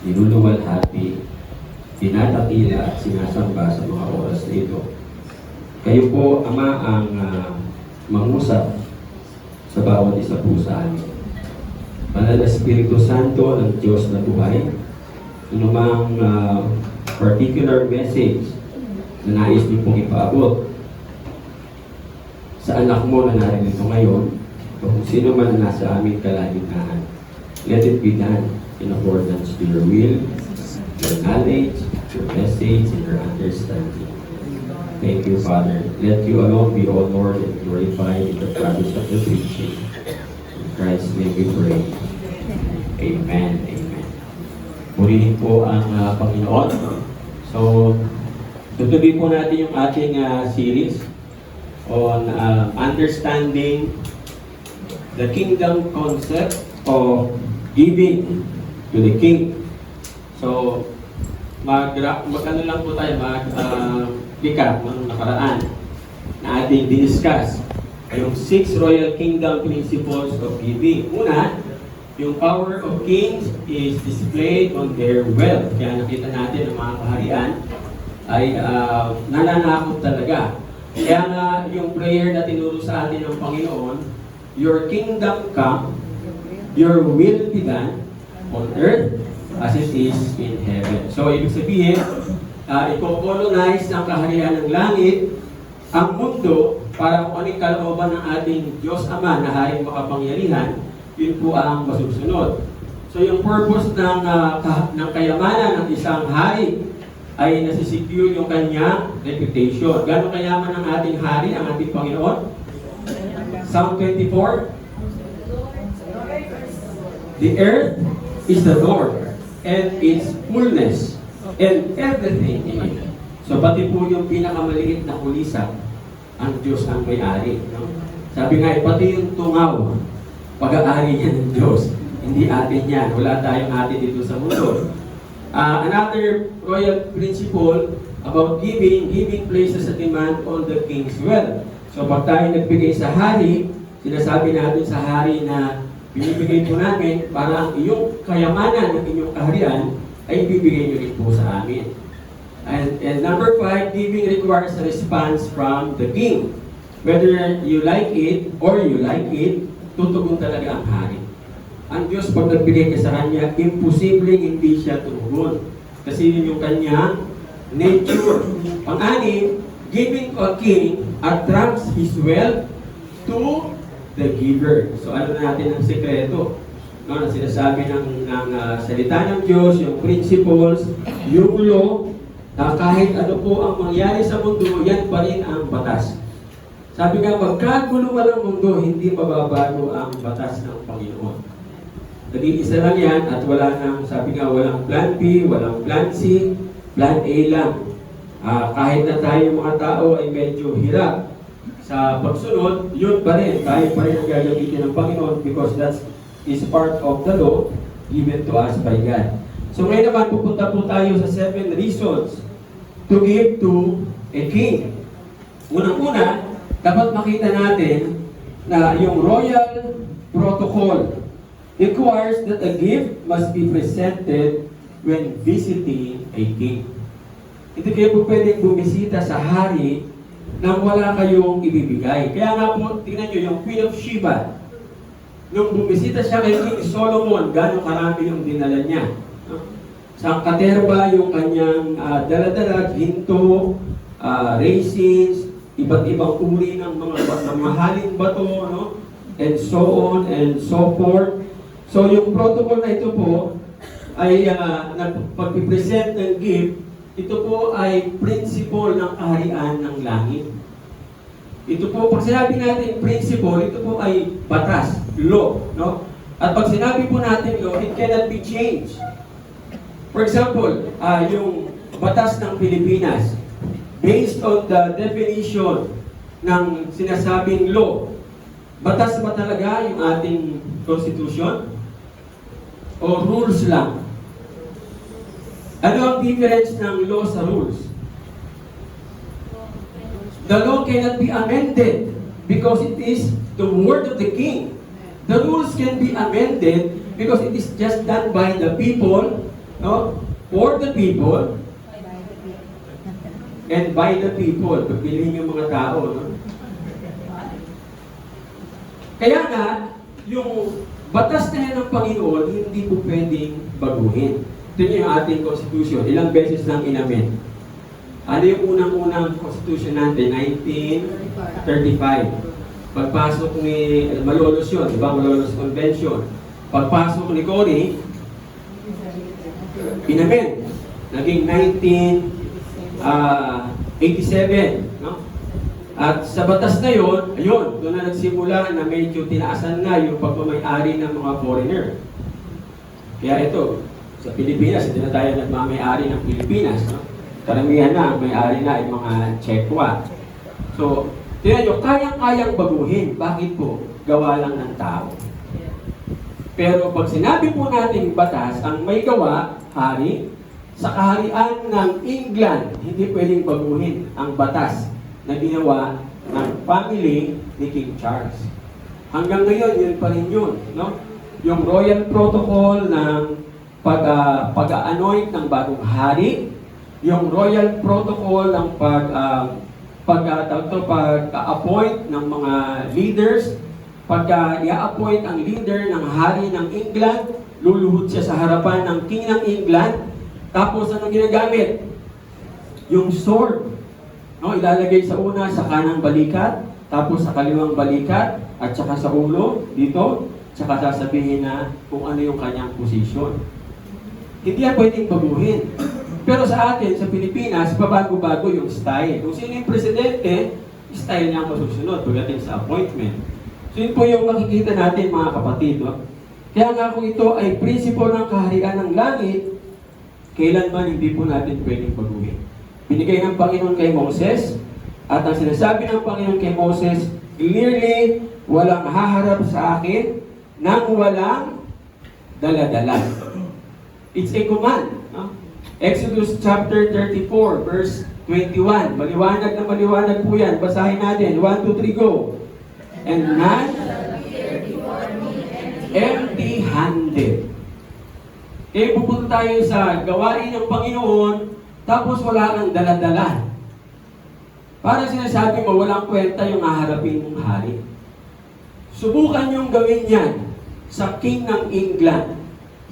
niluluwalhati, tinatapila at sinasamba sa mga oras na ito. Kayo po, Ama, ang mangusap sa bawat isa po sa amin. Banal na Espiritu Santo ng Diyos na buhay, anumang particular message na nais niyo pong ipaabot sa anak mo na narito ngayon, o kung sino man na nasa aming kalagitnaan, let it be done in accordance to your will, your knowledge, your message, and your understanding. Thank you, Father. Let you alone be honored and glorified in the practice of the preaching. In Christ's name we pray. Amen. Amen. Purihin po ang Panginoon. So, tutuloy po natin yung ating series on understanding the kingdom concept of giving to the king. So, mag-ano lang po tayo, recap ng nakaraan na ating discuss yung 6 royal kingdom principles of giving. Una, yung power of kings is displayed on their wealth. Kaya nakita natin ang mga kaharian ay nananakot talaga. Kaya nga yung prayer na tinuro sa atin ng Panginoon, your kingdom come, your will be done on earth as it is in heaven. So, ibig sabihin, i-colonize ng kaharian ng langit ang mundo para kung anong kalooban ng ating Diyos Ama na haring makapangyarihan, yun po ang masusunod. So, yung purpose ng kayamanan ng isang hari ay nasisecure yung kanyang reputation. Gano'ng kayaman ang ating hari, ang ating Panginoon? Psalm 24. The earth is the Lord and its fullness and everything in it. So pati po yung pinakamaliit na kulisap, ang Diyos ang may-ari. No? Sabi nga, pati yung tungaw, pag-aari niya ng Diyos. Hindi atin yan. Wala tayong atin dito sa mundo. Another royal principle about giving places a demand on the king's wealth. So pag tayo nagbigay sa hari, sinasabi natin sa hari na binibigay po namin para ang iyong kayamanan ng inyong kaharian ay bibigay nyo rin po sa amin. And number 5, giving requires a response from the king. Whether you like it or you like it, tutugon talaga ang hari. Ang Diyos, pag nagbigay ka sa Kanya, imposibleng hindi siya tumugon. Kasi yun yung Kanyang nature. Pang-anim, giving a king attracts his wealth to the giver. So ano natin ang sekreto? No, na sinasabi ng salita ng Diyos, yung principles, yung law, na kahit ano po ang mangyari sa mundo, yan pa rin ang batas. Sabi nga, pagkaguluhan ng mundo, hindi mababago ang batas ng Panginoon. Nag-iisa lang yan at wala nang, sabi nga, walang plan B, walang plan C, plan A lang. Kahit na tayo mga tao ay medyo hirap sa pagsunod, yun pa rin. Tayo pa rin ang gagamitin ng Panginoon because that is part of the law given to us by God. So ngayon naman, pupunta po tayo sa 7 reasons to give to a king. Unang-una, dapat makita natin na yung royal protocol requires that a gift must be presented when visiting a king. Hindi kayo po pwedeng bumisita sa hari nang wala kayong ibibigay. Kaya nga po, tingnan nyo, yung Queen of Sheba, nung bumisita siya kay King Solomon, gano'ng karami yung dinala niya. Sa katerba, yung kanyang dala-dala, ginto, raisins, iba't ibang uri ng mga mahaling bato, no? And so on and so forth. So yung protocol na ito po ay pag-present ng gift, ito po ay principle ng kaharian ng langit. Ito po, pag sinabi natin principle, ito po ay batas, law, no? At pag sinabi po natin law, it cannot be changed. For example, yung batas ng Pilipinas, based on the definition ng sinasabing law, batas ba talaga yung ating constitution? O rules lang? Ano ang difference ng law sa rules? The law cannot be amended because it is the word of the king. The rules can be amended because it is just done by the people No? For the people and by the people. Pagpiliin yung mga tao. No? Kaya nga, yung batas na yan ng Panginoon, hindi po pwedeng baguhin. Ito yung ating Constitution. Ilang beses nang inamin. Ano yung unang-unang Constitution natin? 1935. Pagpasok ni Malolos yun, di ba? Malolos Convention. Pagpasok ni Cory, inamin. Naging 1987. No? At sa batas na yun, ayun, doon na nagsimula na medyo tinaasan na yung pagmamay-ari ng mga foreigner. Kaya ito, sa Pilipinas, hindi na tayo nagmamay-ari ng Pilipinas. No? Karamihan na, may-ari na ay mga Chekwa. So, tingnan nyo, kayang-kayang baguhin. Bakit po? Gawa lang ng tao. Pero pag sinabi po natin batas, ang may gawa, hari, sa kaharian ng England, hindi pwedeng baguhin ang batas na ginawa ng family ni King Charles. Hanggang ngayon, yun pa rin yun. No? Yung royal protocol ng pag-anoint ng bagong hari, yung royal protocol ng pag-appoint ng mga leaders, i-appoint ang leader ng hari ng England, luluhod siya sa harapan ng king ng England, tapos ano ginagamit? Yung sword. No, ilalagay sa una sa kanang balikat, tapos sa kaliwang balikat, at saka sa ulo, dito, saka sasabihin na kung ano yung kanyang posisyon. Hindi yan pwedeng baguhin. Pero sa atin, sa Pilipinas, pabago-bago yung style. Kung sino yung presidente, style niya ang masusunod pagdating sa appointment. So yun po yung makikita natin mga kapatid. No? Kaya nga kung ito ay prinsipyo ng kaharian ng langit, kailanman hindi po natin pwedeng baguhin. Binigay ng Panginoon kay Moses, at ang sinasabi ng Panginoon kay Moses, clearly, walang haharap sa akin nang walang dala-dala. It's a command. No? Exodus chapter 34, verse 21. Maliwanag na maliwanag po yan. Basahin natin. 1, 2, 3, go. And none empty-handed. Pupunta tayo sa gawain ng Panginoon, tapos wala kang dala-dala. Parang sinasabi mo, walang kwenta yung haharapin mong hari. Subukan yung gawin yan sa king ng England,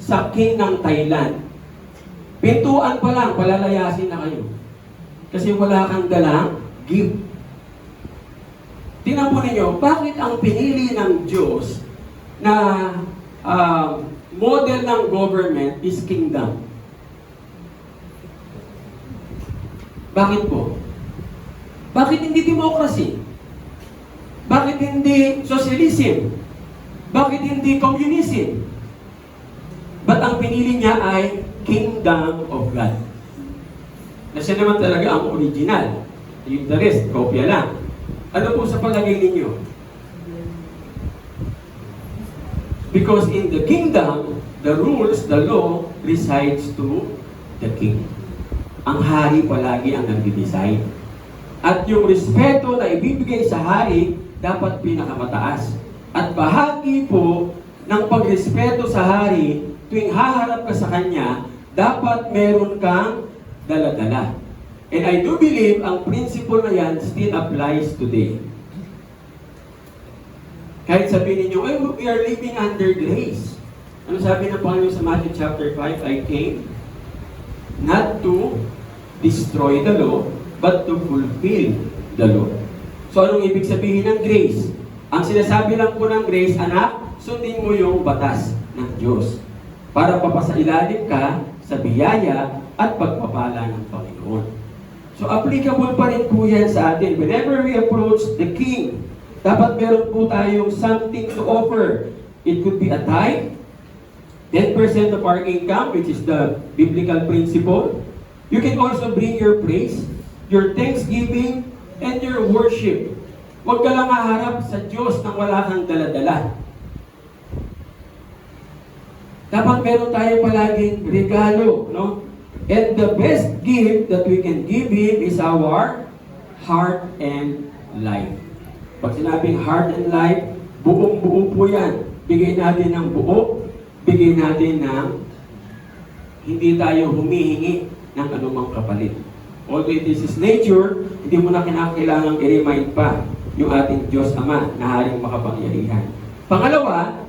sa king ng Thailand. Pintuan pa lang, palalayasin na kayo. Kasi wala kang dalang gift. Tingnan po ninyo, bakit ang pinili ng Diyos na model ng government is kingdom? Bakit po? Bakit hindi democracy? Bakit hindi socialism? Bakit hindi communism? Ba't ang pinili niya ay kingdom of God? Na siya naman talaga ang original. Yung the rest, kopya lang. Ano po sa palagay ninyo? Because in the kingdom, the rules, the law, resides to the king. Ang hari palagi ang nagdi-decide. At yung respeto na ibibigay sa hari, dapat pinakamataas. At bahagi po ng pagrespeto sa hari, tuwing haharap ka sa kanya, dapat meron kang dala-dala. And I do believe ang principle na yan still applies today. Kahit sabihin ninyo, we are living under grace. Ano sabi ng Panginoon sa Matthew chapter 5? I came not to destroy the law, but to fulfill the law. So anong ibig sabihin ng grace? Ang sinasabi lang po ng grace, anak, sundin mo yung batas ng Diyos para papasailalim ka sa biyaya at pagpapala ng Panginoon. So applicable pa rin po yan sa atin. Whenever we approach the King, dapat meron po tayong something to offer. It could be a tithe, 10% of our income, which is the biblical principle. You can also bring your praise, your thanksgiving, and your worship. Huwag ka lang maharap sa Diyos nang wala kang dala-dala. Dapat meron tayo palaging regalo, no? And the best gift that we can give Him is our heart and life. Pag sinabing heart and life, buong-buo po yan. Bigay natin ng buo, bigay natin ng Hindi tayo humihingi ng anumang kapalit. Although it is His nature, hindi mo na kinakailangang i-remind pa yung ating Diyos Ama na haring makapangyarihan. Pangalawa,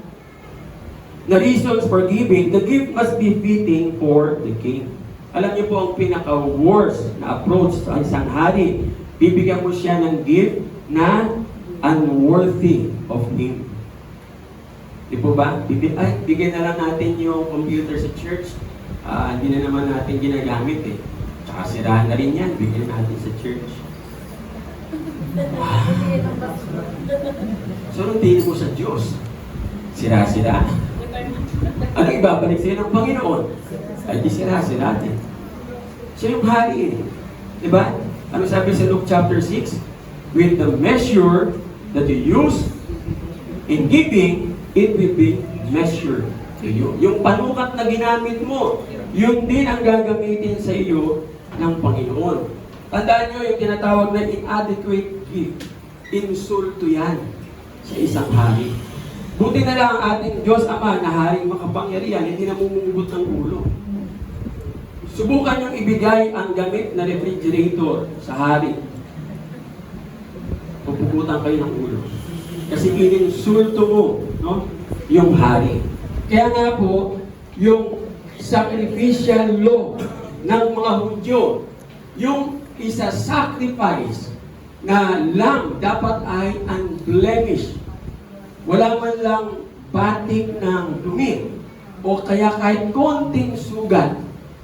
the reasons for giving, the gift must be fitting for the king. Alam niyo po ang pinaka-worst na approach sa isang hari. Bibigyan mo siya ng gift na unworthy of him. Di po ba? Bigyan na lang natin yung computer sa church. Hindi na naman natin ginagamit eh. Tsaka sirahan na rin yan. Bigyan natin sa church. So, anong tingin mo sa Diyos? Sira-sira. Ano ibabalik sa'yo ng Panginoon? Ay, di sira-sira natin. Siya yung hari eh. Diba? Ano sabi sa Luke chapter 6? With the measure that you use in giving, it will be measured to you. Yung panukat na ginamit mo, yun din ang gagamitin sa iyo ng Panginoon. Tandaan nyo yung tinatawag na inadequate gift. Insulto yan sa isang hari. Buti na lang ang ating Diyos Ama na haring makapangyarihan, hindi na mumunggot ng ulo. Subukan yung ibigay ang gamit na refrigerator sa hari. Pupugutan kayo ng ulo. Kasi ininsulto mo, no, yung hari. Kaya nga po, yung sacrificial law ng mga Hudyo, yung isa-sacrifice na lamb dapat ay unblemished. Wala man lang batik ng dumi o kaya kahit konting sugat.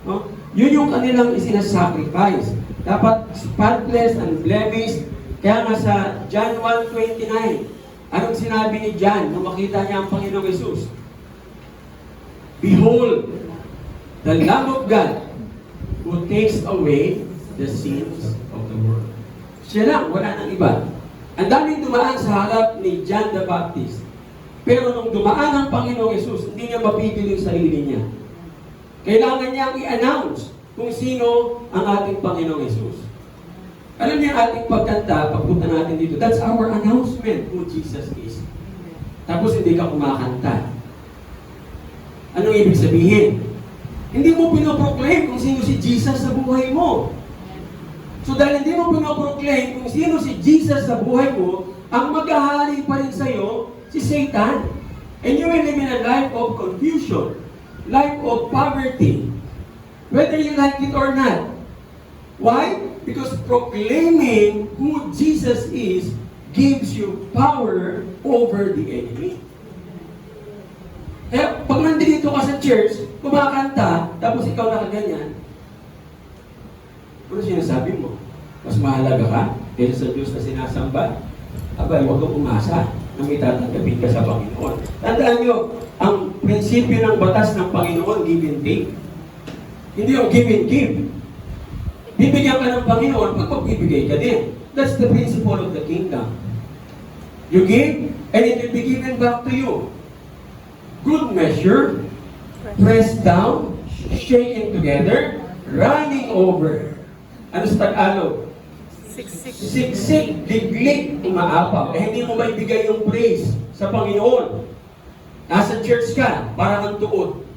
No? Yun yung kanilang isinasacrifice. Dapat spotless and blemished. Kaya nga sa John 1:29, anong sinabi ni John nung makita niya ang Panginoong Jesus? Behold, the Lamb of God who takes away the sins of the world. Siya lang, wala nang iba. Ang daming dumaan sa harap ni John the Baptist. Pero nung dumaan ang Panginoong Jesus, hindi niya mapigil yung sarili niya. Kailangan niyang i-announce kung sino ang ating Panginoong Jesus. Alam niya ang ating pagkanta, pagpunta natin dito, that's our announcement who Jesus is. Tapos hindi ka kumakanta. Anong ibig sabihin? Hindi mo pinoproclaim kung sino si Jesus sa buhay mo. So dahil hindi mo pinoproclaim kung sino si Jesus sa buhay mo, ang maghahari pa rin sa'yo, si Satan. And you will live in a life of confusion, life of poverty, whether you like it or not. Why? Because proclaiming who Jesus is gives you power over the enemy. Kaya pag nandito ka sa church, kumakanta, tapos ikaw nakaganyan, ano sinasabi mo? Mas mahalaga ka kaysa sa Diyos na sinasamba? Abay, huwag kang umasa na may tatanggapin ka sa Panginoon. Tandaan nyo, ang prinsipyo ng batas ng Panginoon, give and take. Hindi yung give and give. Bibigyan ka ng Panginoon, pag magbibigay ka din. That's the principle of the kingdom. You give, and it will be given back to you. Good measure, pressed down, shaken together, running over. Ano sa Tagalog? Siksik, liglig, umaapaw. Eh hindi mo maibigay yung praise sa Panginoon. Nasa church ka, parang ang tuod.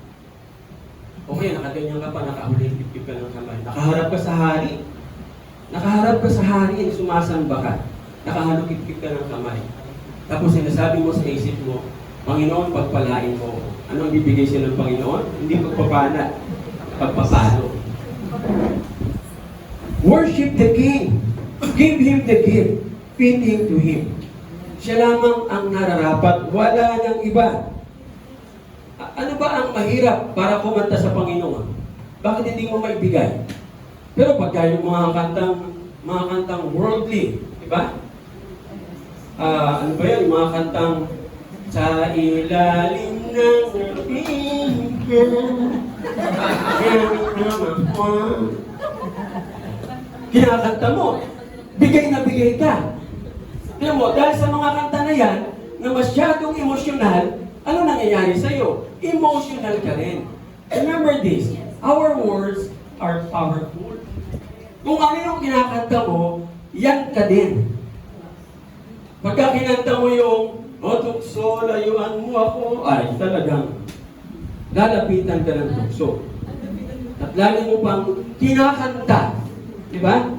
Okay, nakaganyan ka pa, nakahuli-tipip ka ng kamay. Nakaharap ka sa hari. Nakaharap ka sa hari, sumasamba ka. Nakahalukip-kip ka ng kamay. Tapos sinasabi mo sa isip mo, Panginoon, pagpalain mo. Ano ang bibigay siya ng Panginoon? Hindi pagpapala, pagpapalo. Worship the King. Give Him the gift, fitting to Him. Siya lamang ang nararapat, wala nang iba. Ano ba ang mahirap para kumanta sa Panginoon? Bakit hindi mo maibigay? Pero pagka yung mga kantang worldly, di ba? Ano ba yan? Mga kantang sa ilalim ng kinakanta mo. Bigay na bigay ka. Tignan mo, dahil sa mga kanta na yan, na masyadong emosyonal, ano nangyayari sa'yo? Emotional ka rin. Remember this, our words are powerful. Kung ano yung kinakanta mo, yan ka din. Pagka kinanta mo yung, o tukso, layuan mo ako, ay talagang lalapitan ka ng tukso. At lalo mo pang kinakanta. Di ba?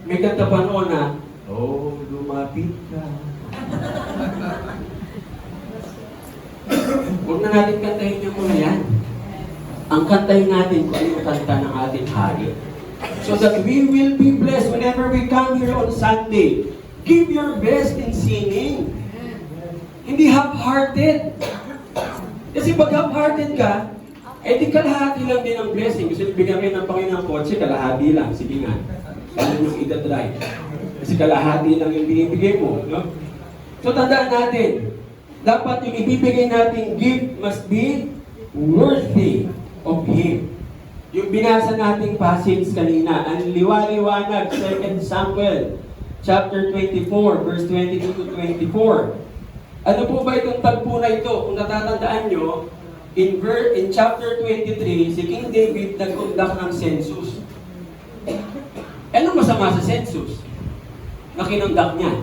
May kanta pa noon na, oh, lumapit ka. Huwag na natin kantahin yung mga yan. Ang kantahin natin kung ano yung kanta ng ating hari. So that we will be blessed whenever we come here on Sunday. Give your best in singing. Hindi half-hearted. Kasi pag half-hearted ka, eh di kalahati lang din ang blessing. Gusto bigyan kayo ng Panginoon ng kotse, kalahati lang. Sige nga. Ano yung ida-drive? Kasi kalahati lang yung binibigay mo. No? So tandaan natin, dapat yung ibibigay nating gift must be worthy of Him. Yung binasa nating passage kanina, ang liwa-liwanag, 2 Samuel, chapter 24, verse 22 to 24. Ano po ba itong tagpo na ito? Kung natatandaan nyo, in chapter 23, si King David nag-conduct ng census. Anong masama sa census? Na kinonduct niya.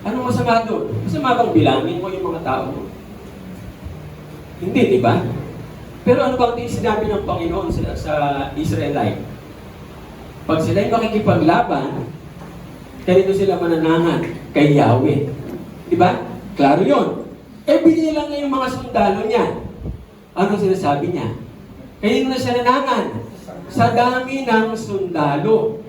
Anong masama doon? Masama bang bilangin mo yung mga tao mo? Hindi, di ba? Pero ano bang sinabi ng Panginoon sa Israelite? Pag sila'y makikipaglaban, kanito sila mananangan? Kay Yahweh. Di ba? Klaro yun. Eh, binilang niya yung mga sundalo niya. Anong sinasabi niya? Kanino na siya nanangan? Sa dami ng sundalo.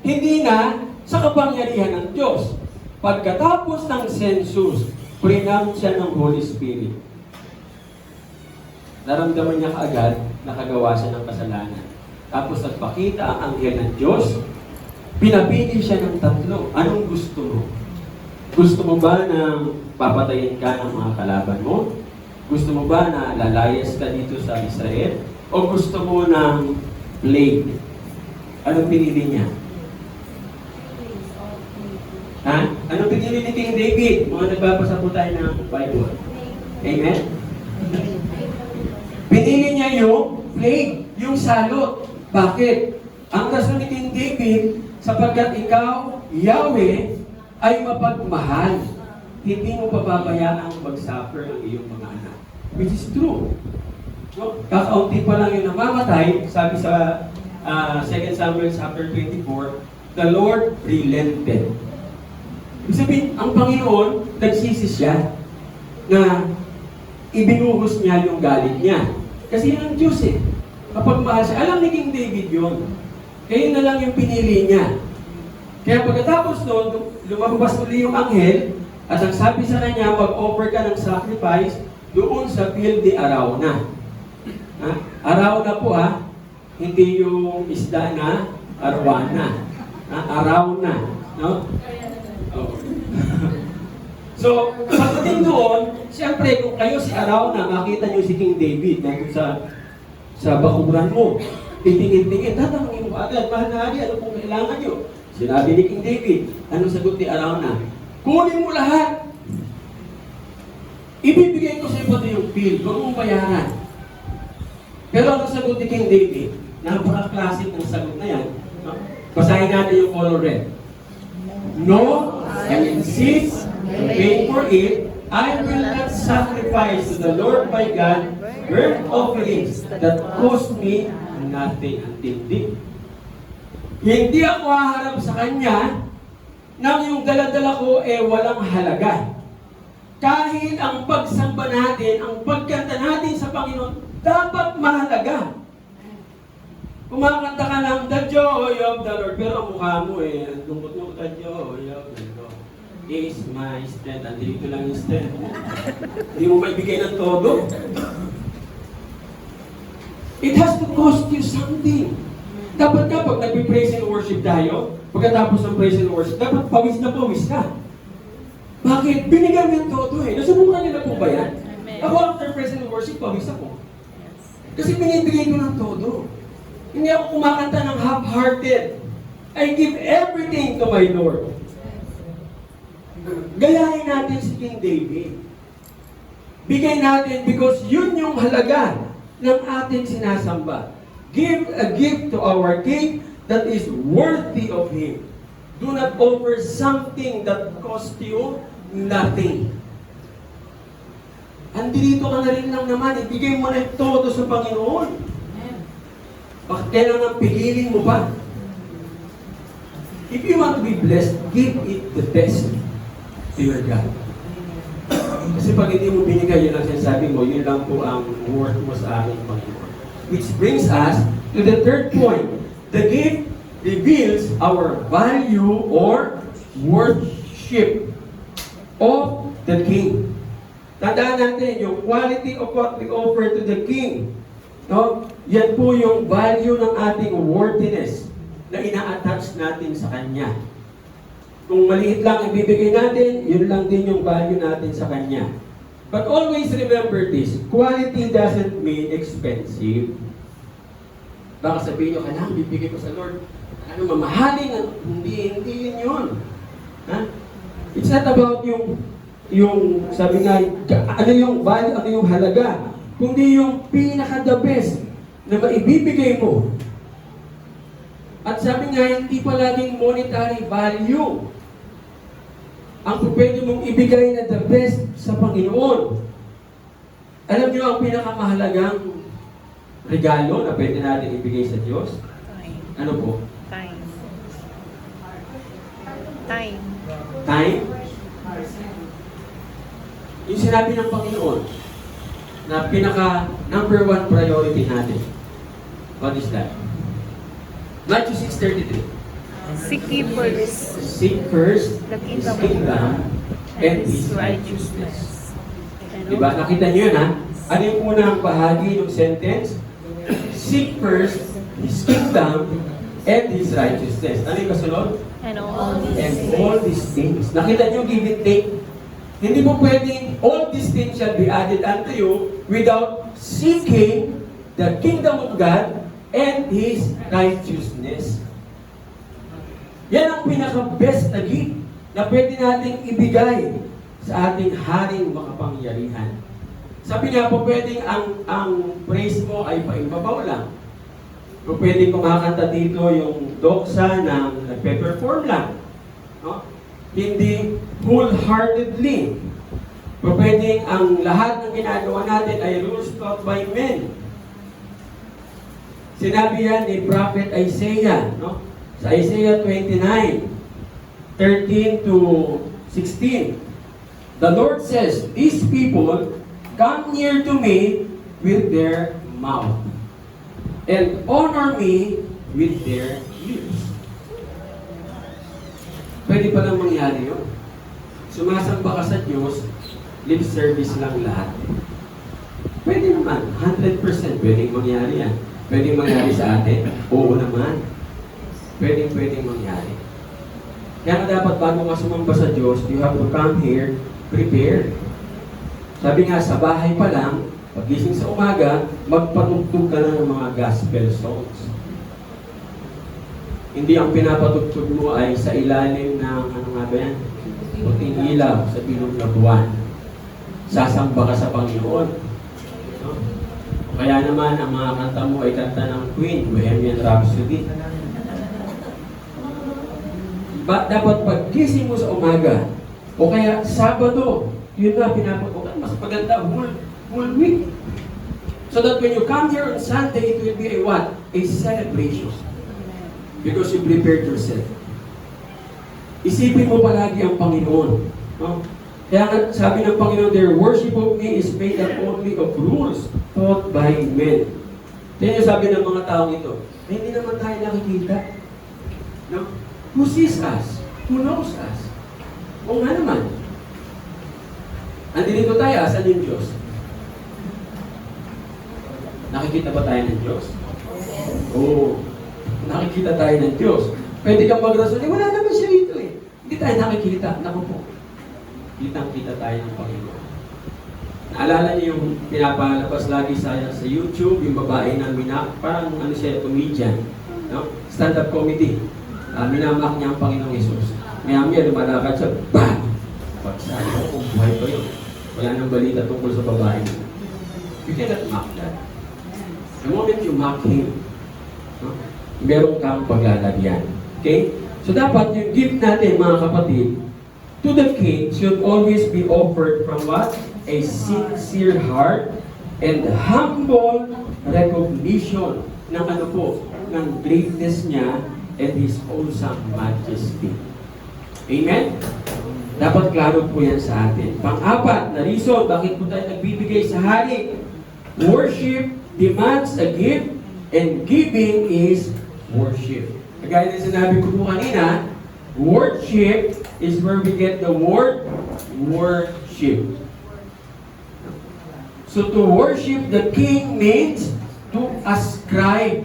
Hindi na sa kapangyarihan ng Diyos. Pagkatapos ng census, prinounced siya ng Holy Spirit. Naramdaman niya kaagad, nakagawa siya ng kasalanan. Tapos nagpakita ang anghel ng Diyos, pinapili siya ng 3. Anong gusto mo? Gusto mo ba na papatayin ka ng mga kalaban mo? Gusto mo ba na lalayas ka dito sa Israel? O gusto mo ng plague? Anong pinili niya? Ha? Anong pinili ni King David? Mga nagbabasa po tayo ng Bible. Amen? Pinili niya yung plague, yung salot. Bakit? Ang rason ni King David, sapagkat ikaw, Yahweh, ay mapagmahal. Hindi mo pababayaan mag-suffer ang iyong mga anak. Which is true. So, kakaunti pa lang yung namamatay, sabi sa 2 Samuel chapter 24, the Lord relented. Ibig sabihin, ang Panginoon, nagsisi siya na ibinuhos niya yung galit niya. Kasi yan ang Diyos eh. Kapag mahal siya, alam ni King David yun. Kaya na lang yung pinili niya. Kaya pagkatapos noon, lumabas uli yung anghel, at ang sabi sa kanya, mag-offer ka ng sacrifice doon sa field de Arauna. Ha? Arauna po ha, hindi yung isda na arwana. Ha? Arauna. No? Oh. So, pagdating doon, siyempre, kung kayo si Arauna, makita niyo si King David nandun sa bakuran mo. Titingin-tingin, tatanungin mo agad, mahal na hari, ano pong kailangan niyo? Sinabi ni King David, anong sagot ni Arauna? Kunin mo lahat. Ibibigay ko sa iyo pati yung field, huwag mong bayaran. Pero anong sagot ni King David? Napaka-classic ng sagot na yan. No? Basahin natin yung color red. No, I insist pay for it, I will not sacrifice to the Lord my God burnt offerings that cost me nothing until then. Hindi ako haharap sa Kanya nang yung dala-dala ko walang halaga. Kahit ang pagsamba natin, ang pagkanta natin sa Panginoon, dapat mahalaga. Kumakanta ka ng the joy of the Lord, pero ang mukha mo ang lungkot mo, the joy of the Lord is my strength. Andito lang yung strength mo. Hindi mo maibigay ng todo. It has to cost you something. Dapat nga pag nag-praise and worship tayo, pagkatapos ng praise and worship, dapat pawis na pawis ka. Bakit? Binigyan mo yung todo eh. Nasubukan niyo na po ba yan? Ako after praise and worship, pawis ako. Kasi binibigay ko ng todo. Hindi ako kumakanta ng half-hearted. I give everything to my Lord. Gayahin natin si King David. Bigay natin because yun yung halaga ng ating sinasamba. Give a gift to our King that is worthy of Him. Do not offer something that cost you nothing. andito ka na rin lang naman, ibigay mo na todo sa Panginoon. Bakit kailangan pigilin mo pa? If you want to be blessed, give it the best to your God. Kasi pag hindi mo binigay, yun ang sinasabi mo, yun lang po ang worth mo sa aking Panginoon. Which brings us to the third point. The gift reveals our value or worship of the King. Tandaan natin, yung quality of what we offer to the King. No? Yan po yung value ng ating worthiness na ina-attach natin sa Kanya. Kung maliit lang ibibigay natin, yun lang din yung value natin sa Kanya. But always remember this, quality doesn't mean expensive. Baka sabihin nyo, kailangan bibigay ko sa Lord. Ano, mamahaling, hindi yun yun. Ha? It's not about yung sabi nga, ano yung value, ano yung halaga, kundi yung pinaka-the best na maibibigay mo. At sabi nga, hindi palaging monetary value ang pwede mong ibigay na the best sa Panginoon. Alam niyo ang pinakamahalagang regalo na pwede natin ibigay sa Diyos? Time. Ano po? Time. Time. Time? Yung sinabi ng Panginoon na pinaka number one priority natin. What is that? Matthew 6:33. Seek ye first Seek first the His kingdom of kingdom God and His righteousness. Diba? Nakita niyo yun, ha? Ano yung unang bahagi ng sentence? Seek first His kingdom and His righteousness. Ano yung kasunod? And all And all these things. Nakita niyo, give and take. Hindi mo pwedeng all these things shall be added unto you without seeking the kingdom of God and His righteousness. Yan ang pinaka-best na gift na pwede nating ibigay sa ating haring makapangyarihan. Sabi nga po, pwedeng ang praise mo ay paimbabaw lang. O pwedeng kumakanta dito yung doksa na nagpe-perform lang. No? Hindi wholeheartedly. O pwedeng ang lahat ng ginagawa natin ay rules taught by men. Sinabi yan ni Prophet Isaiah, no? Sa Isaiah 29, 13 to 16. The Lord says, these people come near to me with their mouth and honor me with their lips. Pwede pa lang mangyari yun. Sumasamba ka sa Diyos, lip service lang lahat. Pwede naman, 100% pwedeng mangyari yan. Pwedeng mangyari sa atin? Oo naman. Pwedeng mangyari. Kaya dapat bago ka sumamba sa Diyos, you have to come here prepared. Sabi nga, sa bahay pa lang, pagising sa umaga, magpatugtog ka na ng mga gospel songs. Hindi ang pinapatugtog mo ay sa ilalim ng, ano nga ba yan? Puting ilaw sa bilog na buwan. Sasamba ka sa Panginoon. No? Kaya naman, ang mga kanta mo ay kanta ng Queen, Bohemian Rhapsody. Dapat pagkising mo sa umaga, o kaya Sabado, yun na pinapatukan, mas maganda, whole week. So that when you come here on Sunday, it will be a what? A celebration. Because you prepared yourself. Isipin mo palagi ang Panginoon. No? Kaya sabi ng Panginoon, their worship of me is made up only of rules taught by men. Kaya yung sabi ng mga taong ito, hindi naman tayo nakikita. No? Who sees us? Who knows us? O nga naman. Andito tayo, asan yung Diyos? Nakikita ba tayo ng Diyos? Oo. Nakikita tayo ng Diyos. Pwede kang magrasyon, wala naman siya dito eh. Hindi tayo nakikita. Naku po. Kitang-kita tayo ng Panginoon. Naalala niyo yung pinapalabas lagi sa YouTube, yung babae na parang ano siya, comedian. No? Stand-up comedy. Minamak niya ang Panginoong Yesus. Maya-maya, lumalakad siya, bang! Pagsabi ko, kung buhay pa yun. Wala nang balita tungkol sa babae. You cannot mock that. The moment you mock him, no? Meron kang paglalagyan. Okay? So dapat yung gift natin, mga kapatid, to the King should always be offered from what? a sincere heart and humble recognition ng ano po, ng greatness niya and His awesome majesty. Amen? Dapat klaro po yan sa atin. Pang-apat na reason, bakit po tayo nagbibigay sa hari? Worship demands a gift and giving is worship. Kagaya na sinabi ko po kanina, worship is where we get the word worship. So to worship the King means to ascribe.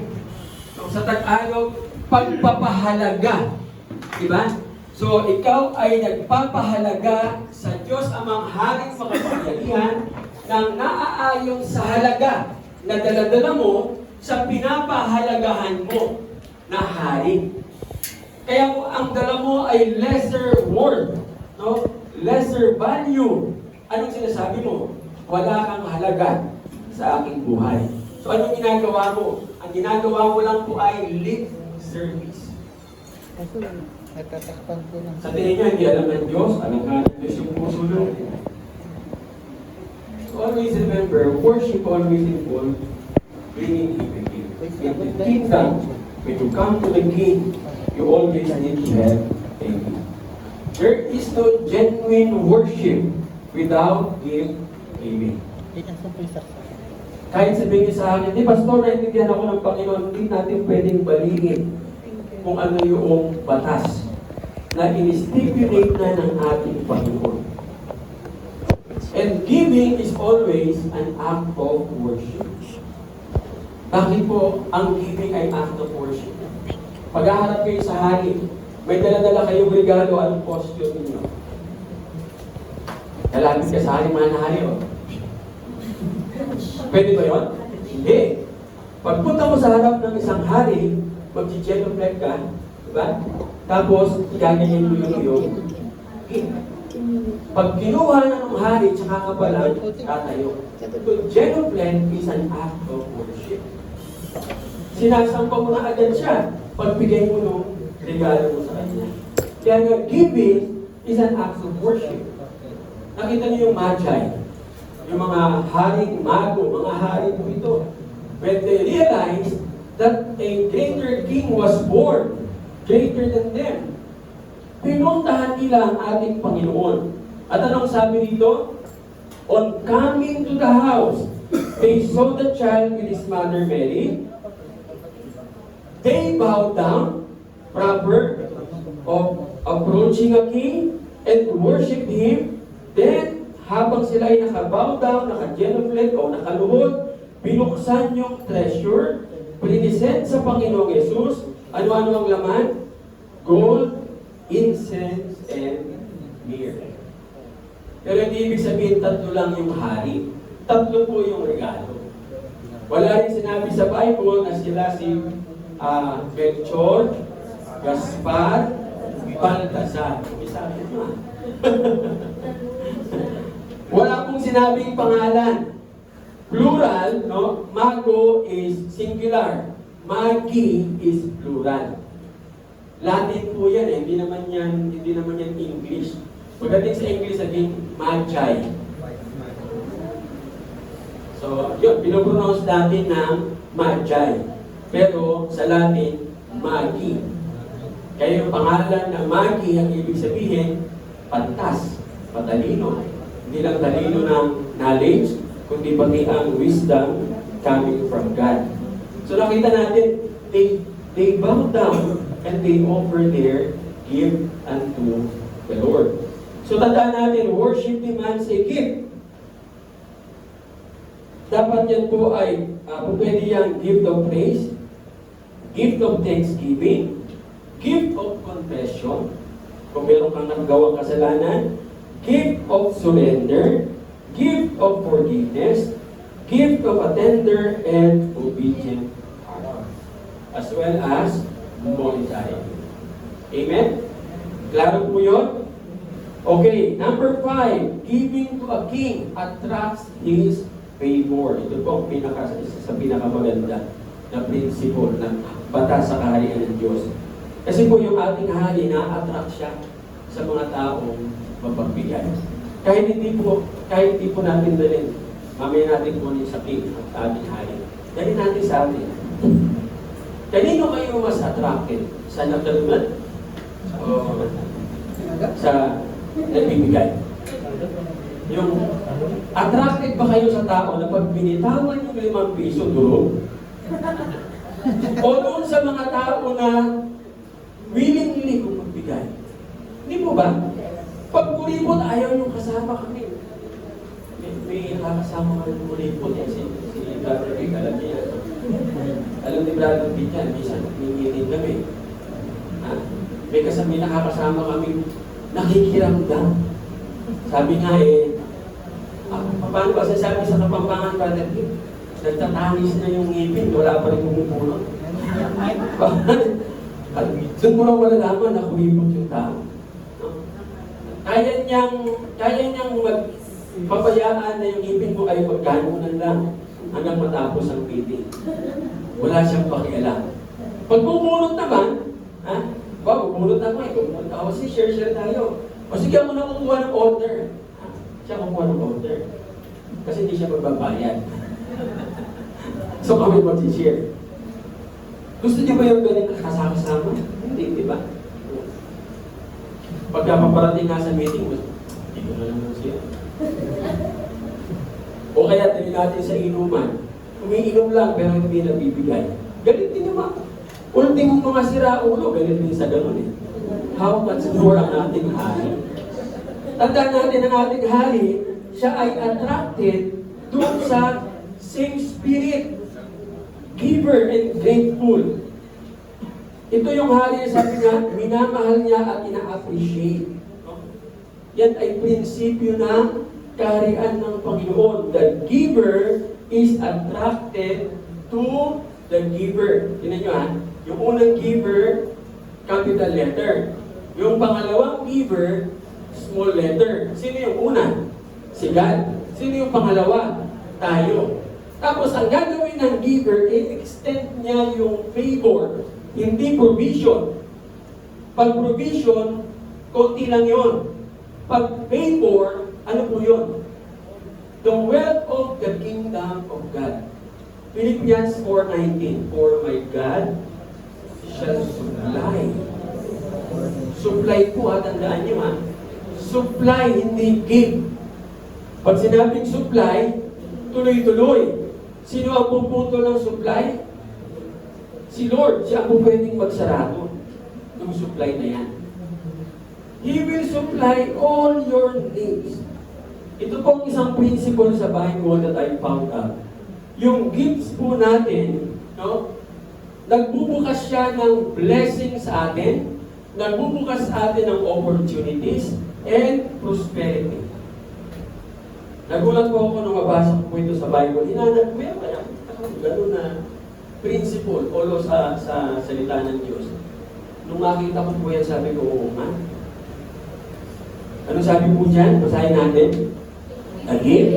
So, sa Tagalog, pagpapahalaga. Diba? So ikaw ay nagpapahalaga sa Diyos amang haring makapangyarihan nang naaayon sa halaga na daladala mo sa pinapahalagahan mo na hari. Kaya kung ang dala mo ay lesser worth, no? Lesser value, anong sinasabi mo? Wala kang halaga sa aking buhay. So anong ginagawa mo? Ang ginagawa mo lang po ay lip service. Natatakpan ko ng... Sa tingin niya, hindi alam ng Diyos, alam nga ng Diyos yung puso nyo. So always remember, worship always involves bringing Him a gift. In the kingdom, when you come to the King, you always need to have a gift. There is no genuine worship without gift giving. Kahit sabihin niyo sa akin, Pastor, naintindihan ako ng Panginoon, hindi natin pwedeng baliin kung ano yung batas na in-stipulate na ng ating Panginoon. And giving is always an act of worship. Bakit po ang giving ay act of worship? Paghaharap kayo sa hari, may dala-dala kayong regalo, anong posture ninyo? Lalapit ka sa hari, mga hari, oh. Pwede ba yun? Hindi. Pagpunta mo sa harap ng isang hari, mag-genuflect ka, diba? Tapos, gaganyan mo yung pag kinuha ng hari, tsaka ka pa lang, tatayo. So, genuflect is an act of worship. Sinasampa mo na agad siya, pagbigay mo nung regalo mo sa kanya. Kaya nga, giving is an act of worship. Nakita niyo yung magi, yung mga haring mago, mga hari po ito. When they realized that a greater king was born, greater than them, pinuntahan nila ang ating Panginoon. At anong sabi dito? On coming to the house, they saw the child with his mother Mary. They bowed down, proper of approaching a king, and worshiped him. Then, habang sila ay nakabow down, naka-genuflect o nakaluhod, binuksan yung treasure, prinisent sa Panginoong Yesus. Ano-ano ang laman? Gold, incense, and myrrh. Pero hindi ibig sabihin tatlo lang yung hari. Tatlo po yung regalo. Wala rin sinabi sa Bible na sila si Melchor, Gaspar, Baltasar. Isabi mo. Wala pong sinabing pangalan. Plural, no? Mago is singular. Magi is plural. Latin po yan eh. Hindi naman yan English. Pagdating sa English, sabihin, magi. So, yun, pinopronounce natin ng magi. Pero sa Latin, magi. Kaya yung pangalan na magi, ang ibig sabihin, pantas, patalino. Hindi lang talino ng knowledge, kundi pati ang wisdom coming from God. So nakita natin, they bow down and they offer their gift unto the Lord. So tandaan natin, worship demands a gift. Dapat yan po ay, pwede yan gift of praise, gift of thanksgiving, gift of confession, kung meron kang nagawang kasalanan, gift of surrender, gift of forgiveness, gift of a tender and obedient heart, as well as monetary. Amen? Klaro po yun? Okay, number 5, giving to a king attracts his favor. Ito po ang isa sa pinakamaganda na principle ng batas sa kaharian ng Diyos. Kasi po yung ating hari, na-attract siya sa mga taong mapagbigay. Kahit hindi po natin dalhin, mamaya natin kunin sa king at sa ating hari. Dalhin natin sa atin. Kanino kayo mas attracted? Sa nagdalungan? O sa nagbibigay? Yung attracted ba kayo sa tao na pag binitawan yung 5 piso, durog? O doon sa mga tao na willingly kung magbigay? Hindi po ba? Pag kuripot, ayaw yung kasama kami. May nakakasama ka ng kuripot eh. Si Brother Rick, alam niya. Alam ni Brother Rick yan, minsan hingilin kami. Ha? May nakakasama kami nakikiramdam. Sabi nga paano ba sasabi sa Kapampangan, Brother Rick? Nagtatanis na yung ngipin, wala pa rin pumupulot. At doon mo lang malalaman na kumipot yung tao. Kaya niyang magpapayaan na yung ngipin mo ay magganunan lang hanggang matapos ang meeting. Wala siyang pakialam. Pag bumulot naman, bumulot naman, share tayo. O sige, ako na kukuha ng order. Siya kukuha ng order. Kasi hindi siya magbabayad. So kami mag-share. Gusto niyo ba yung ganito kasama? Hindi, di ba? Pagka paparating nga sa meeting, hindi ko na naman siya. O kaya tayo natin sa inuman, umiinom lang pero hindi nabibigay. Galit din naman. Ultimong mga sira-ulo, galit din sa ganun eh. How much more ang ating hari? Tandaan natin ang ating hari, siya ay attracted doon sa same spirit. Giver and grateful. Ito yung hari, sabi nga, minamahal niya at ina-appreciate. Yan ay prinsipyo ng kaharian ng Panginoon. The giver is attracted to the giver. Tingnan nyo ha, yung unang giver, capital letter. Yung pangalawang giver, small letter. Sino yung una? Si God. Sino yung pangalawa? Tayo. Tapos ang gagawin ng giver, i-extend niya yung favor, hindi provision. Pag provision, konti lang yun. Pag favor, ano po yun? The wealth of the kingdom of God. Philippians 4:19, for my God shall supply. Supply po, tandaan niyo ha. Supply, hindi give. Pag sinabing supply, tuloy-tuloy. Sino ang pupunto ng supply? Si Lord. Siya ang pwedeng magsarado ng supply na yan. He will supply all your needs. Ito pong isang principle sa Bible that I found out. Yung gifts po natin, no? Nagbubukas siya ng blessing sa atin, nagbubukas sa atin ng opportunities and prosperity. Nagulat po ako nung mabasa ko po ito sa Bible. Hinanap ko yan, gano'n na principle, olo sa salita ng Diyos. Nung makita ko po yan, sabi ko, oo nga. Ano sabi po dyan? Basahin natin. Again.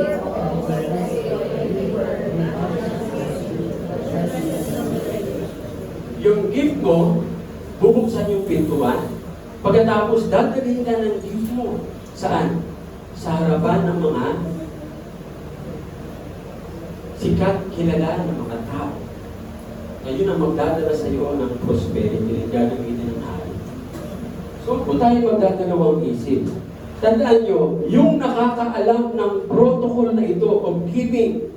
Yung gift mo, bubuksan yung pintuan. Pagkatapos, dadalhin ka ng gift mo. Saan? Sa harapan ng mga sikat kilala ng mga tao. Ngayon ang magdadala sa iyo ng prosperity, gagamitin ng hari. So, kung tayo magdadalawang isip, tandaan nyo, yung nakakaalam ng protocol na ito of giving,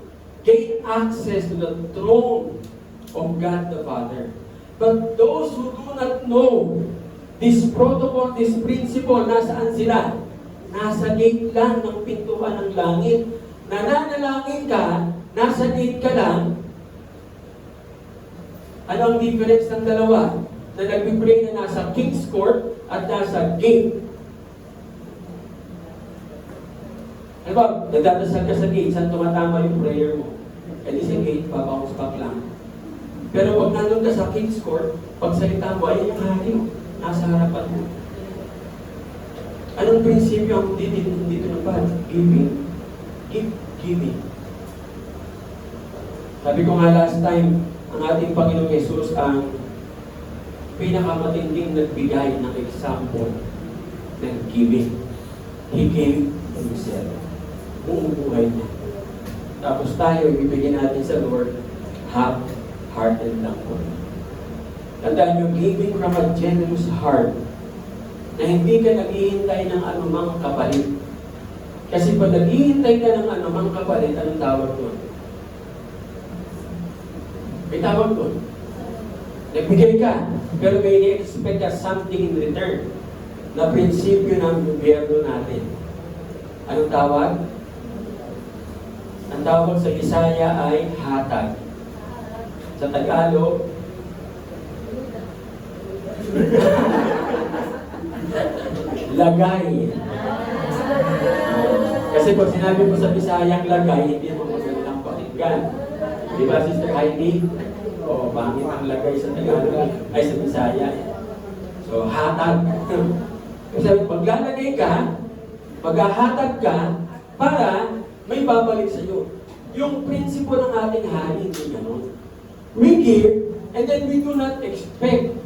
gain access to the throne of God the Father. But those who do not know this protocol, this principle, nasaan sila? Nasa gate lang ng pintuan ng langit. Nananalangin ka, nasa gate ka lang. Ano ang difference ng dalawa? Na nagpipray na nasa King's Court at nasa gate. Ano ba? Nagdadasal ka sa gate, saan tumatama yung prayer mo? E di sa gate, papakus back lang. Pero pag nandun ka sa King's Court, pag salita mo, ay yung hari, nasa harapan mo. Anong prinsipyo ang dito na ba? Giving. Giving. Sabi ko nga last time, ang ating Panginoong Yesus ang pinakamatinding nagbigay ng example ng giving. He gave Luciano. Buong buhay niya. Tapos tayo, ibibigyan natin sa Lord, half-hearted lang po. Tandaan nyo, giving from a generous heart, na hindi ka naghihintay ng anumang kapalit. Kasi pag naghihintay ka ng anumang kapalit, anong tawag doon? May tawag doon. Nagbigay ka, pero may ni-expect ka something in return. Na prinsipyo ng gobyerno natin. Anong tawag? Ang tawag sa Bisaya ay hatag. Sa Tagalog, lagay. Kasi pag sinabi mo sa Bisayang lagay, hindi mo magandang pakinggan. Di ba, Sister Heidi? O, pangit ang lagay sa Tagalog, ay sa Bisaya. So, hatag. Kasi maglalagay ka, maghahatag ka, para may babalik sa iyo. Yung prinsipo ng ating hari, hindi gano'n. We give, and then we do not expect.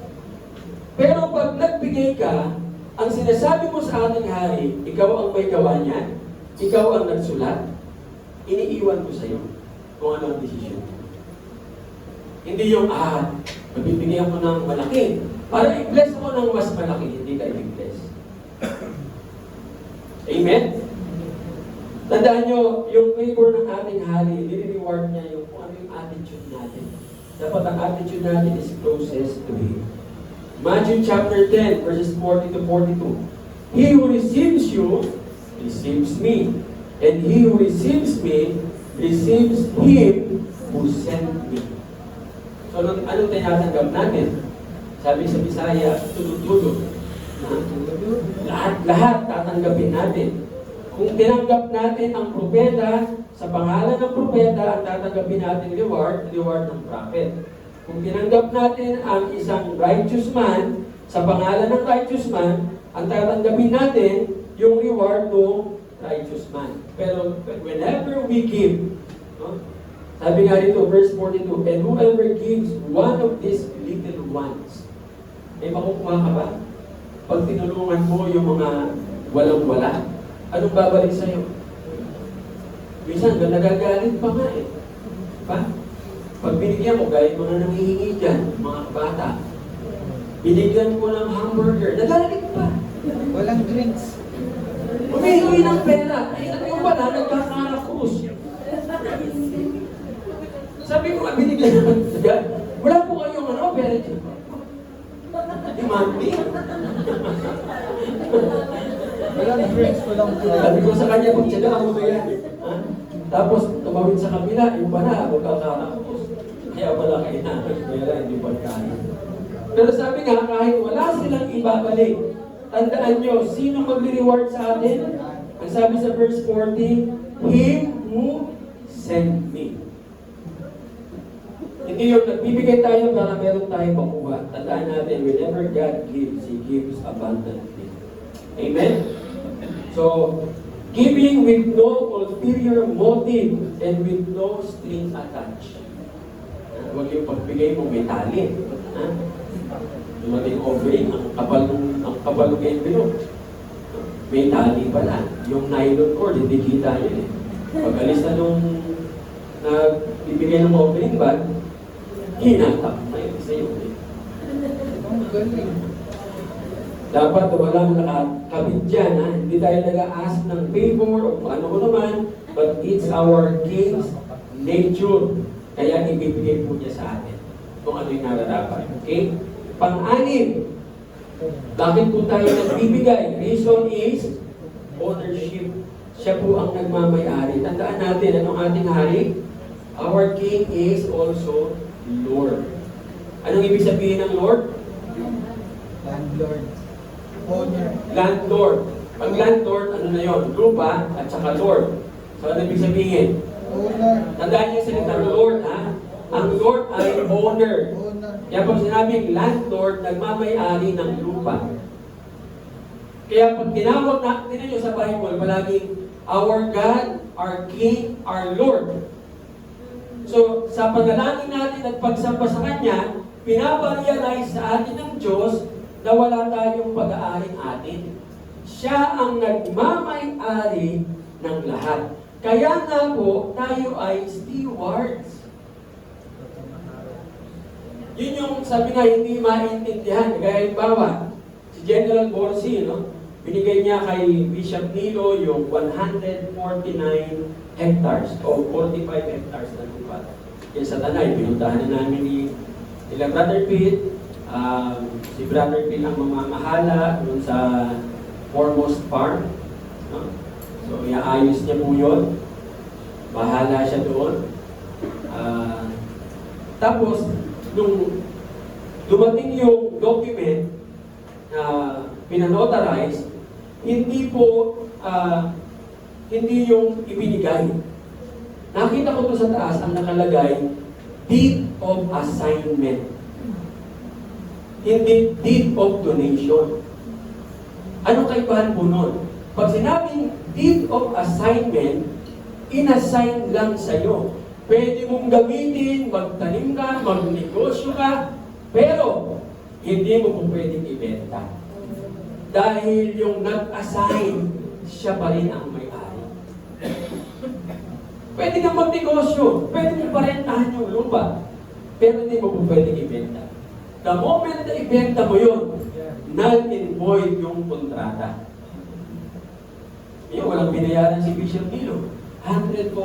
Pero pag nagbigay ka, ang sinasabi mo sa ating hari, ikaw ang may gawa niyan, ikaw ang nagsulat, iniiwan ko sa iyo kung ano ang desisyon. Hindi yung, mabibigyan ko ng malaki. Para i-bless mo ng mas malaki, hindi ka i-bless. Amen? Tandaan nyo, yung favor ng ating hari, nire-reward niya yung kung ano yung attitude natin. Dapat ang attitude natin is closest to Him. Matthew chapter 10, verses 40 to 42. He who receives you, receives me. And he who receives me, receives Him who sent me. So, anong tinatanggap natin? Sabi sa Bisaya, tulog-tulog. Lahat tatanggapin natin. Kung tinanggap natin ang propeta, sa pangalan ng propeta, ang tatanggapin natin reward ng prophet. Kung tinanggap natin ang isang righteous man, sa pangalan ng righteous man, ang tatanggapin natin yung reward ng righteous man. Pero whenever we give, no? Sabi nga dito, verse 42, and whoever gives one of these little ones, may makukuha ka ba? Pag tinulungan mo yung mga walang-wala, anong babalik sa'yo? Minsan, nagagalit pa nga eh. Pa? Pag binigyan mo, gaya mga nangihingi dyan, mga bata, binigyan mo ng hamburger, nagalit pa. Walang drinks. Humihingi ng pera, ay ano yung pala, nagkakarakus. Sabi ko, binigyan naman, wala po kayong pera dyan. Demanding. Walang drinks, walang Sabi ko sa kanya, pagtsagaan mo ba yan? Ha? Tapos, tumawid sa kabila, yung pala, magkakarakos. Kaya pala kailangan pera, hindi pagkain. Pero sabi nga, kahit wala silang ibabalik, tandaan nyo, sino mag-reward sa atin? Ang sabi sa verse 40, Him who sent me. Hindi yung nagbibigay tayo para meron tayong makuha. Tandaan natin, whenever God gives, He gives abundantly. Amen? So, giving with no ulterior motive and with no strings attached. Huwag yung pagbigay mo may tali. Dumating offering, ang kapal ng envelope. May tali pala. Yung nylon cord, hindi kita yun eh. Pag alis na nung nagbibigay ng offering bag, hinatap na yun sa iyo. Dapat walang nakakabit dyan, ha? Hindi tayo nag-a-ask ng favor o ano ko naman, but it's our King's nature. Kaya ibibigay po niya sa atin kung ano yung nararapat. Okay? Pang-anim, bakit po tayo nagbibigay? Reason is ownership. Siya po ang nagmamayari. Tandaan natin, anong ating hari? Our King is also Lord. Anong ibig sabihin ng Lord? landlord. Owner. Landlord. Pag landlord, ano na yon? Lupa at saka Lord. So, ano ibig sabihin? Owner. Tandaan niyo yung salitang Lord, ha? Ang Lord ay owner. Owner. Kaya pag sinabing landlord, nagmamayari ng lupa. Kaya pag tinawag natin nyo sa Bible, palaging our God, our King, our Lord. So, sa panalangin natin at pagsamba sa Kanya, pinaparealize sa atin ng Diyos na wala tayong pag-aaring atin. Siya ang nagmamay-ari ng lahat. Kaya nga po, tayo ay stewards. Yun yung sabi nga hindi maintindihan. Kaya halimbawa, si General Borsi, no? Binigay niya kay Bishop Nilo yung 149 hectares o 45 hectares na lupa. Yan sa Tanay, pinuntahan na namin ni Brother Pete. Si Brother Pete ang mamamahala dun sa Foremost Farm. No? So, iaayos niya po yun. Bahala siya doon. Tapos, nung dumating yung document na pinanotarize, hindi yung ibinigay. Nakita ko to sa taas, ang nakalagay, deed of assignment. Hindi deed of donation. Anong kaibahan po nun? Pag sinabing deed of assignment, inassign lang sa'yo. Pwede mong gamitin, magtanim ka, magnegosyo ka, pero hindi mo po pwedeng ibenta. Dahil yung nag-assign, siya pa rin ang may-ari. Pwede kang magnegosyo, pwede mong parentahan yung lupa, pero hindi mo po pwedeng ibenta. The moment na ibenta mo yun, null and void yung kontrata. Yung walang binayaran si Bishop Nilo, 145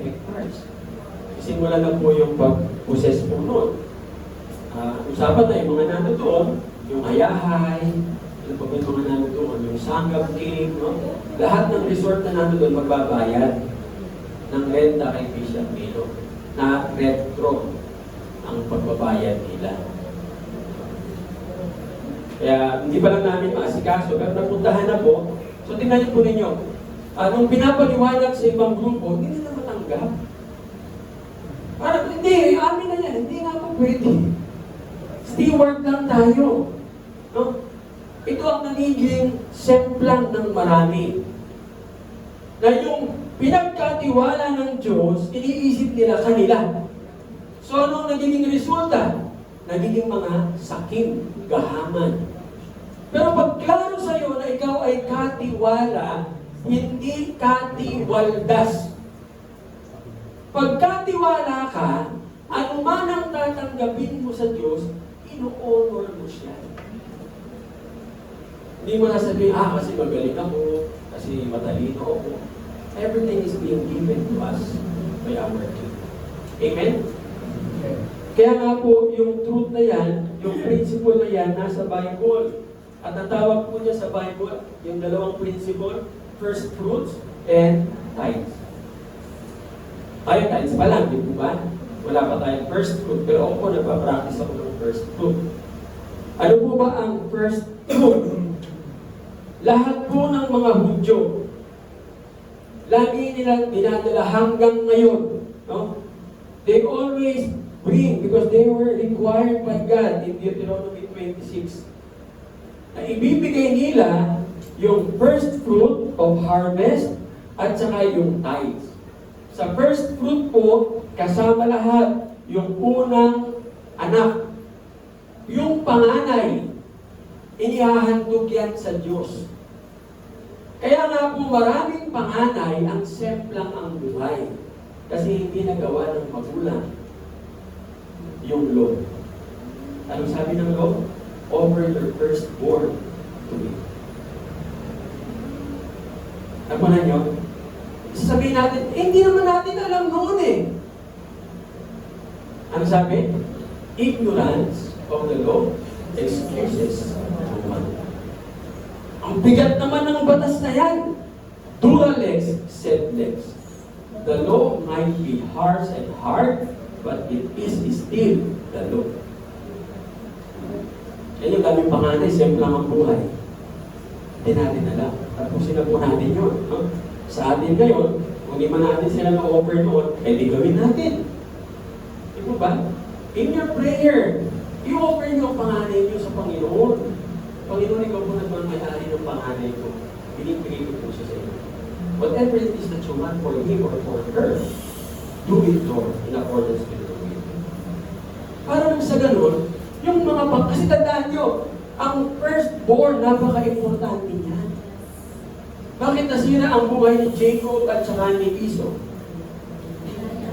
hectares. Simula na po yung pag-possess po noon. Usapan na yung mga nano doon, yung Ayahay, ano pa ba yung mga nano doon, yung Sangam King, no? Lahat ng resort na nano doon magbabayad ng renta kay Bishop Nilo na retro ang pagbabayad nila. Kaya hindi pa lang namin maasikaso, pero napuntahan na po. So tingnan niyo po ninyo, nung pinapaliwanag sa ibang grupo, hindi nila matanggap. Parang, hindi, amin na yan, hindi nga po pwede. Steward lang tayo. No? Ito ang nagiging semplang ng marami. Na yung pinagkatiwala ng Diyos, iniisip nila kanila. So anong nagiging resulta? Nagiging mga sakim, gahaman. Pero pag klaro sa'yo na ikaw ay katiwala, hindi katiwaldas. Pag katiwala ka, ano man ang tatanggapin mo sa Diyos, ino-honor mo siya. Hindi mo nasabihin, kasi magaling ako, kasi matalino ako. Everything is being given to us by our King. Amen? Kaya nga po, yung truth na yan, yung principle na yan, nasa Bible. At ang tawag po niya sa Bible, yung dalawang principle, first fruits and tithes. Tayo tithes pa lang, di po ba? Wala pa tayong first fruit, pero ako po nagpa-practice ako ng first fruit. Ano po ba ang first fruit? Lahat po ng mga Hudyo, lagi nilang dinadala hanggang ngayon. No? They always bring, because they were required by God in Deuteronomy 26, na ibibigay nila yung first fruit of harvest at saka yung tithes. Sa first fruit po, kasama lahat yung unang anak. Yung panganay, inihahandog yan sa Diyos. Kaya nga po maraming panganay ang semplang ang buhay. Kasi hindi nagawa ng magulang yung law. Anong sabi ng law? Offer your firstborn to me. Nakunan nyo? Sasabihin natin, hindi naman natin alam noon eh. Ano sabi? Ignorance of the law excuses no one. Ang bigat naman ng batas na yan. Dura lex, sed lex. The law might be harsh and hard, but it is still the law. Yan yung daming panganay, semplang ang buhay. Hindi natin alam. Tapusin na po natin yun. No? Sa atin ngayon, kung di man natin sila na-offer noon, di gawin natin. Di ba ba? In your prayer, i-offer nyo ang panganay nyo sa Panginoon. Panginoon, ikaw po nagmamay-ari ng panganay ko. Binibigay ko po siya sa inyo. Whatever it is that you want for him or for her, do it, Lord, in accordance with your will. Para nang sa ganun, yung mga kasi tandaan nyo, ang firstborn, napaka-importante niyan. Bakit nasira ang buhay ni Jacob at saka ni Esau?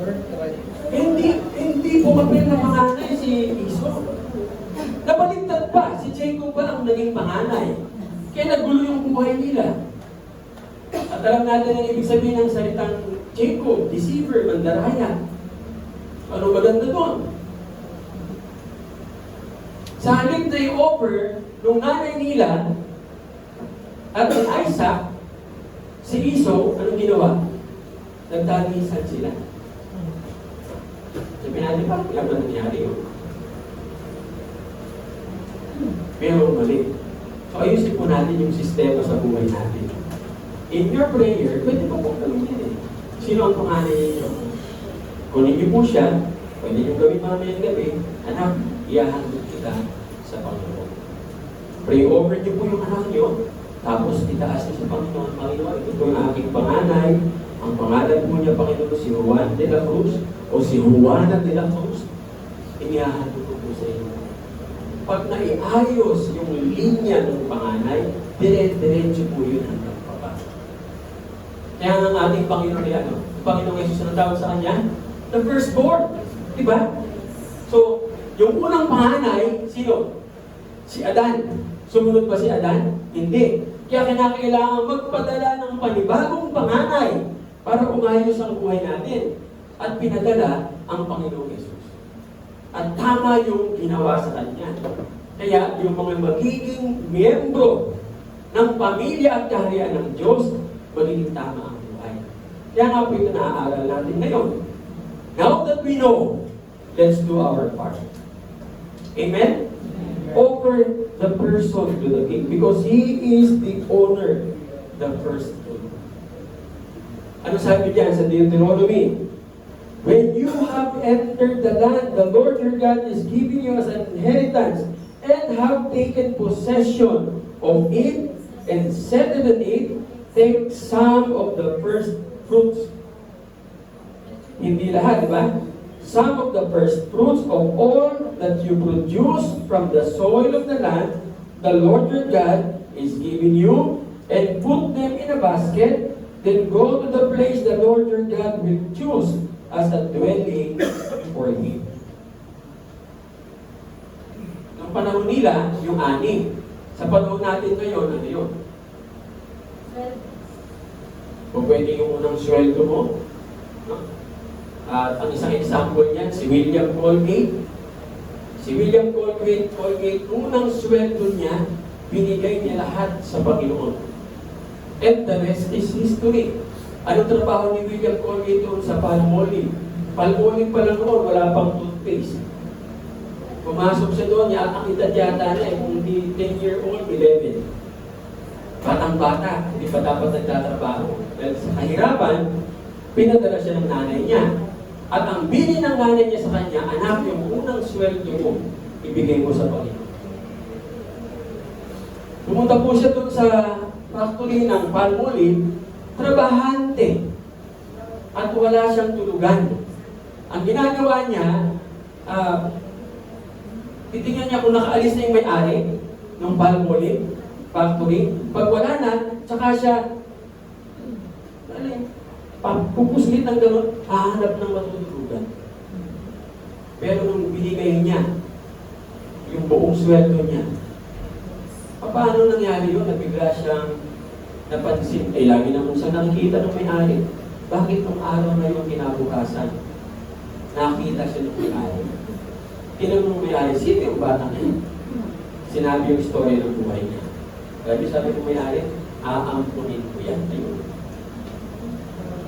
Birthright. Hindi pumapil na panganay si Esau. Nabaliktad pa, si Jacob pa ang naging panganay. Kaya nagulo yung buhay nila. At alam natin ang ibig sabihin ng salitang Jacob, deceiver, mandaraya. Ano maganda doon? Sa halip na i-offer nung nanay nila at ni Isaac, si Esau, anong ginawa? Nagtanisan sila. Sabi natin, bakit kaya ba nangyari yun? Pero mali. So ayusin po natin yung sistema sa buhay natin. In your prayer, pwede po po gawin yan eh. Sino ang panganay ninyo? Kunin niyo po siya, pwede niyo gawin mamayang gabi, anak, ihahandog kita sa Panginoon. Pray over niyo po yung anak niyo, tapos itaas niyo sa Panginoon. Panginoon, ito po yung aking panganay. Ang pangalan po niya, Panginoon, si Juan de la Cruz o si Juana de la Cruz. Inihahandog ko po sa inyo. Pag naiayos yung linya ng panganay, dire-diretso po yun hanggang papa. Kaya ang ating Panginoon ay ano? Ang Panginoong Jesus na tawag sa kanya? The firstborn. Diba? So, yung unang panganay, sino? Si Adan. Sumunod ba si Adan? Hindi. Kaya kinakailangan magpadala ng panibagong panganay para umayos ang buhay natin. At pinadala ang Panginoong Jesus. At tama yung ginawa sa kanya. Kaya yung mga magiging miyembro ng pamilya at kaharian ng Diyos, magiging tama ang buhay. Kaya nga po ito naaaral natin ngayon. Now that we know, let's do our part. Amen? Offer the person to the king because he is the owner, the first king. Ano sabi diyan sa Deuteronomy? When you have entered the land the Lord your God is giving you as an inheritance and have taken possession of it and settled in it, take some of the first fruits. Hindi lahat, di ba? Some of the first fruits of all that you produce from the soil of the land the Lord your God is giving you, and put them in a basket, then go to the place the Lord your God will choose as a dwelling for Him. Noong panahon nila, yung ani. Sa panahon natin ngayon, ano yun? Kung pwede yung unang sweldo mo. At ang isang example niyan, si William Colgate. Si William Colgate, unang sweldo niya, binigay niya lahat sa Panginoon. And the rest is history. Anong trabaho ni William Colgate doon sa Palmolive? Palmolive pa lang noon, wala pang toothpaste. Pumasok siya doon, ang edad yata niya, kung hindi 10-year-old, 11. Batang-bata, hindi pa dapat nagtatrabaho. Dahil sa kahirapan, pinadala siya ng nanay niya. At ang bili ng nanay niya sa kanya, anak, yung unang sweldo mo, ibigay mo sa Panginoon. Pumunta po siya doon sa factory ng Palmolive, trabahante. At wala siyang tulugan. Ang ginagawa niya, titingnan niya kung nakaalis na yung may-ari ng Palmolive factory. Pag wala na, tsaka siya pupuslit ng gano'n, hahanap ng matutulugan. Pero nung binigay niya yung buong sweldo niya, paano nangyari yun? Nabigla siyang napansin. Lagi naman siya nakikita ng may-ari. Bakit nung araw na yung kinabukasan, nakita siya ng may-ari? Tinanong ng may-ari, sino yung bata niya? Sinabi yung story ng buhay niya. Sabi ng may-ari, aampunin ko yan. Ayun.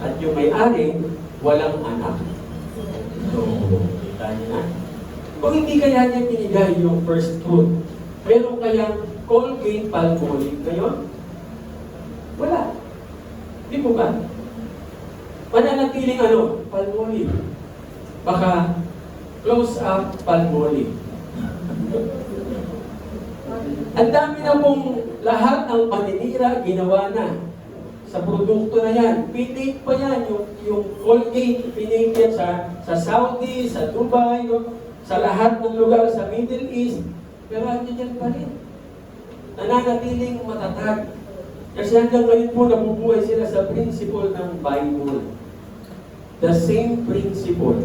At yung may-ari, walang anak. So, kita niyo na. Kung hindi kaya niya binigay yung first fruit, meron kayang Colgate Palmolive ngayon? Wala. Di po ba? Mananatiling ano? Palmolive. Baka close up Palmolive. Ang dami na pong lahat ng paninira ginawa na sa produkto na yan. Pinake pa yan. Yung Colgate, pinake yan sa Saudi, sa Dubai, no? Sa lahat ng lugar sa Middle East. Pero andyan yan pa rin. Nananatiling matatag. Kasi hanggang ngayon po nabubuhay sila sa principle ng Bible. The same principle.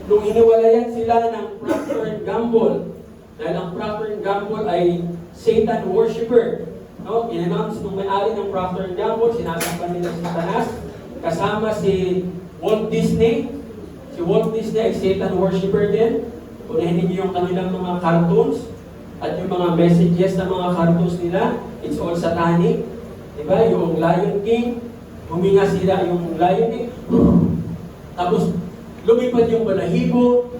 Nung iniwalayan sila ng Procter and Gamble, dahil ang Procter and Gamble ay Satan worshipper. No? In-announce nung may-ari ng Procter and Gamble, sinasampan nila si Satanas, kasama si Walt Disney. Si Walt Disney ay Satan worshipper din. Unahin niyo yung kanilang mga cartoons at yung mga messages ng mga cartoons nila, it's all satanic. Diba? Yung Lion King, huminga sila yung Lion King, tapos lumipad yung balahibo,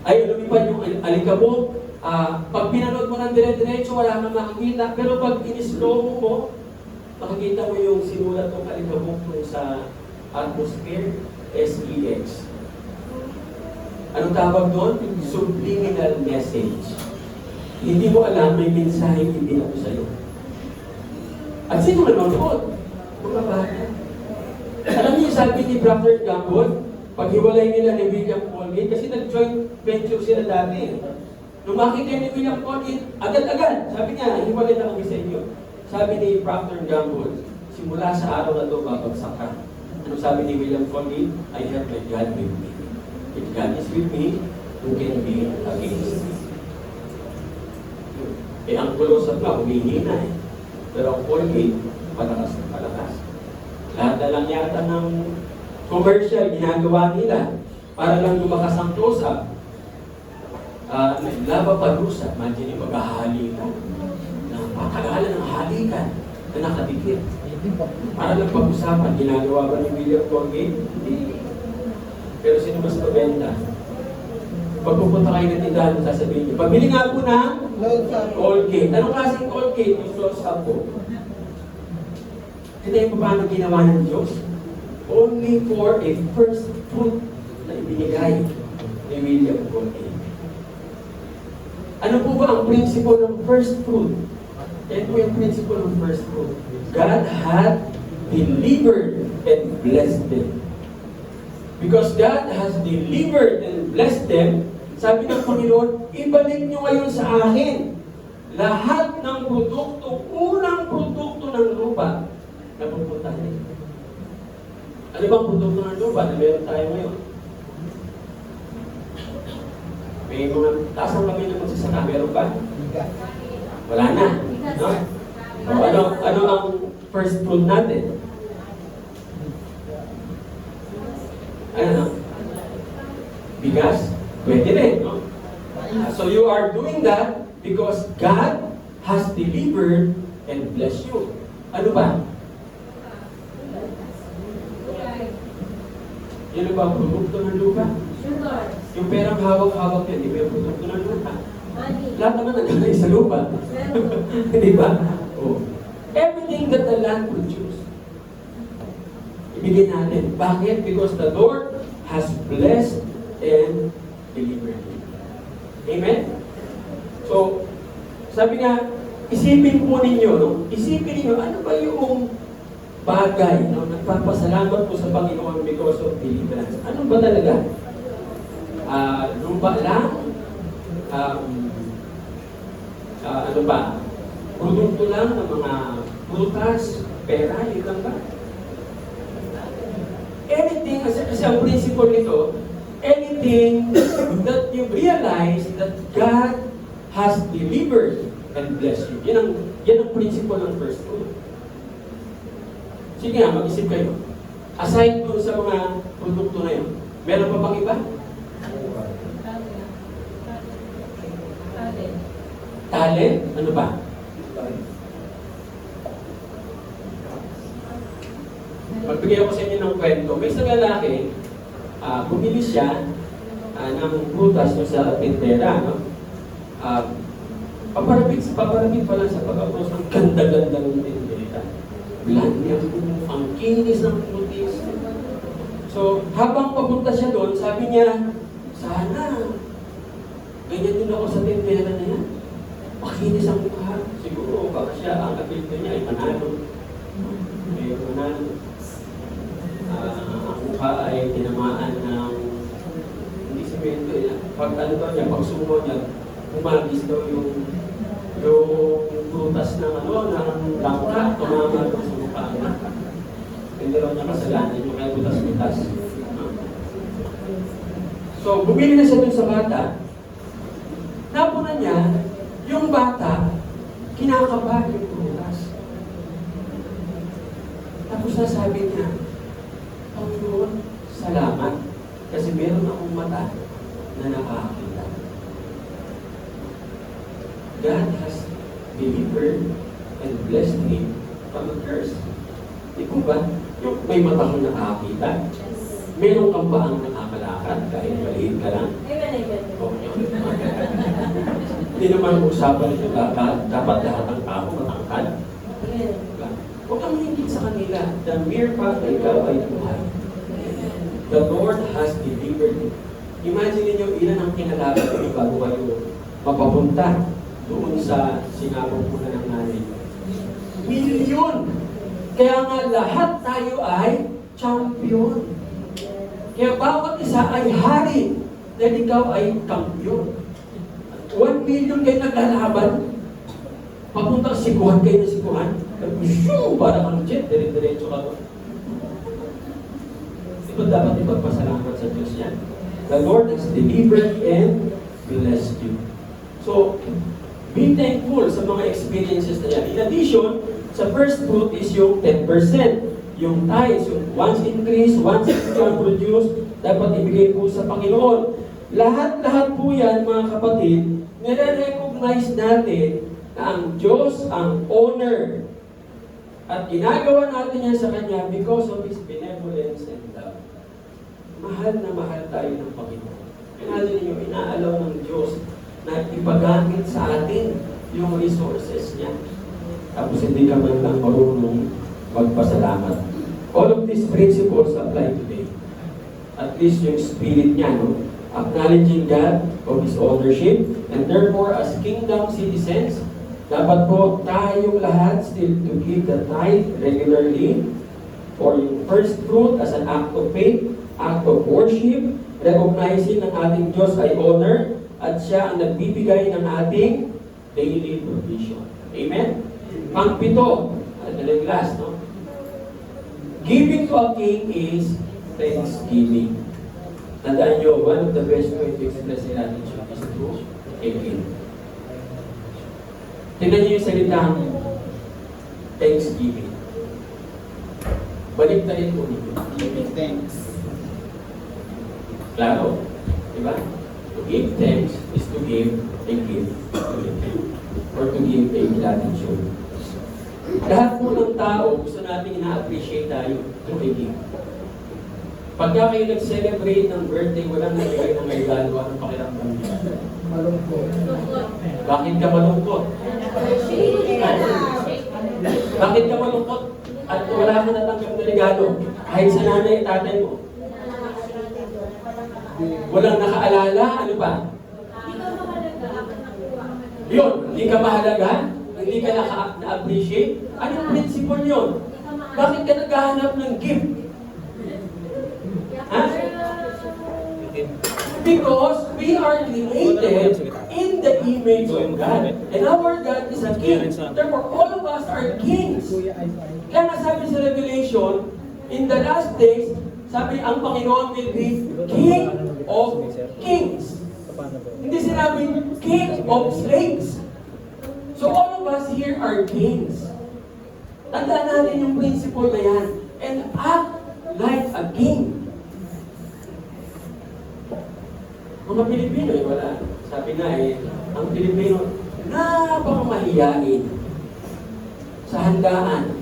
ay lumipad yung alikabok. Pag pinanood mo ng dire-diretso, wala nang makikita. Pero pag in-slow mo, makikita mo yung sinulat ng alikabok sa atmosphere, SEX. Anong tawag doon? Subliminal message. Hindi mo alam, may mensahe ibinako sa'yo. At sino nanonood? Mga bata. Alam niyo, sabi ni Procter Gamble, paghiwalay nila ni William Colgate, kasi nag-joint venture sila dati. Nung makita ni William Colgate, agad-agad, sabi niya, hiwalay na kami sa inyo. Sabi ni Procter Gamble, simula sa araw na ito, babagsak ka. Ano sabi ni William Colgate? I have my God with me. If God is with me, who can be against me? Eh, ang kulosat na, humihina eh. Pero ang Colgate, palakas na palakas. Lahat na lang yata ng commercial ginagawa nila para lang lumakas ang close-up. Laba parusa, imagine yung maghahalikan. Napakalaala ng halikan na nakadikit. Para lang pag-usapan, ginagawa ba ni William Colgate? Hindi. Pero sino mas mabenta? Pag pupunta kayo ng tindahan, sasabihin niyo, pabili nga po na Colgate. Anong klaseng Colgate? Yung close-up po. Kita yung paano ginawa ng Diyos? Only for a first fruit na ibinigay ni William Colgate. Ano po ba ang principle ng first fruit? Yan po yung principle ng first fruit. God had delivered and blessed them. Because God has delivered and blessed them, sabi ng Panginoon, ibalik nyo ngayon sa akin lahat ng produkto, unang produkto ng lupa na pupuntahan niyo. Ano bang produkto ng lupa na meron tayo ngayon? May mga tasang kami ng magsasaka, meron ba? Wala na. No? O, ano ang first fruit natin? Ano? Bigas? Pwede rin, no? So you are doing that because God has delivered and blessed you. Ano ba? Yan ba ang produkto ng lupa? Yung perang hawak-hawak yan, di ba yung produkto ng lupa? Lahat naman nagalay sa lupa. Di ba? Oh. Everything that the land produces, ibigay natin. Bakit? Because the Lord has blessed and delivered you. Amen? So, sabi nga, isipin po ninyo, no? Isipin ninyo, ano ba yung bagay, no? Nagpapasalamat po sa Panginoon because of deliverance. Ano ba talaga? Lupa lang? Ano ba? Produkto lang ng mga prutas, pera, yun lang ba? Anything, kasi ang principle nito, anything that you realize that God has delivered and blessed you. Yan ang principle ng first fruit. Sige nga, mag-isip kayo. Aside doon sa mga produkto na yun, meron pa bang iba? Talent? Ano ba? Magbigay ako sa inyo ng kwento. May isang lalaki, bumili siya ng prutas sa tindera. No? Paparapit pa lang sa pag-apos. Ang ganda-ganda ng tindera. Blandy ang kinis ng prutis. So, habang papunta siya doon, sabi niya, sana, ganyan din ako sa tindera na yan. Makinis ang mukha. Siguro, baka siya, ang apelito niya ay manalo. May manalo. Ang mukha ay tinamaan ng hindi semento. Pag ano daw niya, pag sumo niya, umagis daw yung yung prutas ng langka, tumama doon sa mukha niya. Hindi raw niya kasalanan yung kaya butas-butas. So, bumili na siya dun sa bata. Napunan niya, yung bata, kinakaba yung prutas. Tapos nasabi niya, Panginoon, salamat. Kasi meron akong mata na nakakakita. God has delivered and blessed him from a curse. Di ko ba? Yung may mata kang nakakakita, meron kang ba ang nakakalakad kahit maliit ka lang? Oo, yun. Hindi naman usapan nito dapat lahat ng tao matangkad. Huwag kang mahigit sa kanila. The mere fact na ikaw ay buhay. The Lord has delivered you. Imagine niyo ilan ang kinalaban niyo bago kayo mapapunta doon sa sinabong po na ng nanay. Milyon! Kaya nga lahat tayo ay champion. Kaya bawat isa ay hari dahil ikaw ay kampiyon. 1 million kayo naglalaban. Papunta sikuhan kayo na sikuhan. Shoo! Para kang jet, dire-diretso ka doon. Ito dapat ipagpasalamat sa Diyos yan. The Lord has delivered and blessed you. So, be thankful sa mga experiences na yan. In addition, sa first fruit is yung 10%. Yung tithes, yung once increase, once extra produce, dapat ibigay po sa Panginoon. Lahat-lahat po yan, mga kapatid, nire-recognize natin na ang Diyos ang owner. At ginagawa natin yan sa Kanya because of His benevolence and love. Mahal na mahal tayo ng Panginoon. Imagine niyo, inaalaw ng Diyos na ipagamit sa atin yung resources niya. Tapos hindi ka man lang marunong magpasalamat. All of these principles apply today. At least yung spirit niya, no? Acknowledging God of His ownership, and therefore as kingdom citizens, dapat po tayong lahat still to give the tithe regularly or yung first fruit as an act of faith, act of worship, recognizing ng ating Diyos ay owner at siya ang nagbibigay ng ating daily provision. Amen? Pang-pito, at the last, no? Giving to a king is thanksgiving. Tandaan nyo, one of the best way to express gratitude is through a king. Tignan niyo yung salitang thanksgiving. Balik tayo po nito. Giving thanks. Klaro? Diba? To give thanks is to give a gift to the king. Or to give a gratitude. Lahat po ng tao, gusto natin ina-appreciate tayo through a gift. Pagka kayo nag-celebrate ng birthday, walang nalagay ng regalo, anong pakiramdam niyo? Malungkot. Bakit ka malungkot? Bakit ka malungkot? At wala ka natanggap na regalo. Kahit sa nanay at tatay mo. Walang nakaalala, ano ba? Yun, hindi ka mahalaga? Hindi ka na-appreciate? Anong principle yun? Bakit ka naghahanap ng gift? Ha? Because we are created in the image of God. And our God is a king. Therefore, all of us are kings. Kaya nga sabi sa Revelation, in the last days, sabi ang Panginoon will be King of Kings. Hindi sinabing King of Slaves. So all of us here are kings. Tandaan natin yung principle na yan. And act like a king. Mga Pilipino, wala. Sabi nga ang Pilipino, napakamahiyain sa handaan.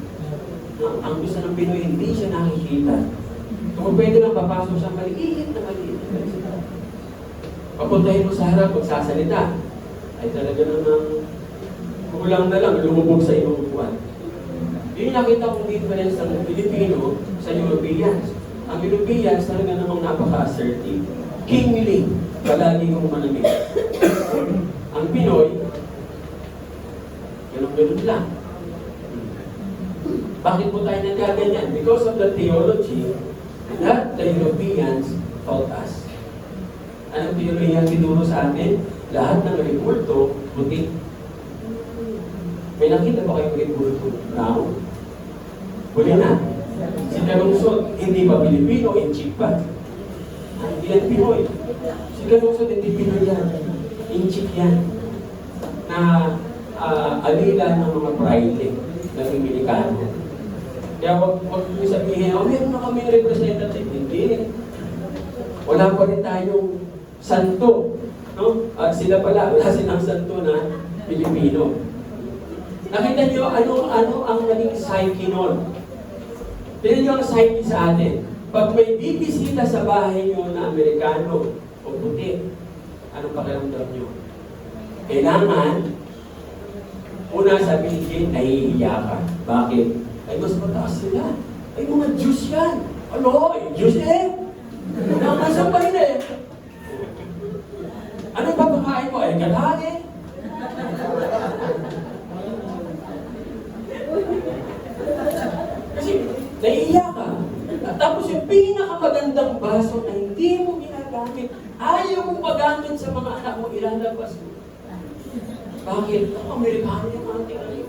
Ang gusto ng Pinoy, hindi siya nakikita. Kung pwede lang papasok sa maliit na maliit. Papuntahin mo sa harap, magsasalita. Ay talaga namang kulang na lang, lumubog sa ibang buwan. Yun yung nakita kong difference ng Pilipino sa Europeans. Ang Europeans talaga namang napaka-assertive. Kingly. Palagi kong manamig. Ang Pinoy, ganun-ganun lang. Bakit po tayo nagkaganyan? Because of the theology that the Europeans taught us. Anong theology ang tinuro sa atin? Lahat ng repulto, puti. May nakita ba kayo kay Bulto Brown? Huli na. Si Calungsod, hindi ba Pilipino? Inchik ba? Hindi yan Pinoy. Si Calungsod, hindi Pinoy yan. Inchik yan. Na alila ng mga praile ng Amerikano. Kaya wag nyo sabihin, meron na kami representative. Hindi. Wala pa rin tayong santo. No? At sila pala, wala silang santo na Pilipino. Nakita nyo ano ang naging psyche nun? Tignan nyo ang psyche sa atin. Pag may bibisita sa bahay nyo na Amerikano o puti, anong pakiramdam nyo? Kailangan, una sabihin, nahihiya ka. Bakit? Ay, mas mataas sila. Ay, mga Diyos yan. Ano? Ay, Diyos eh. Nakasang pa rin eh. Ano ba pakain mo? Ay, kalahati. Kasi, nahihiya ka. Tapos yung pinakamagandang baso na hindi mo ginagamit, ayaw mo magamit sa mga anak mo, ilalabas mo. Bakit? Ang Amerikano yung ating alim.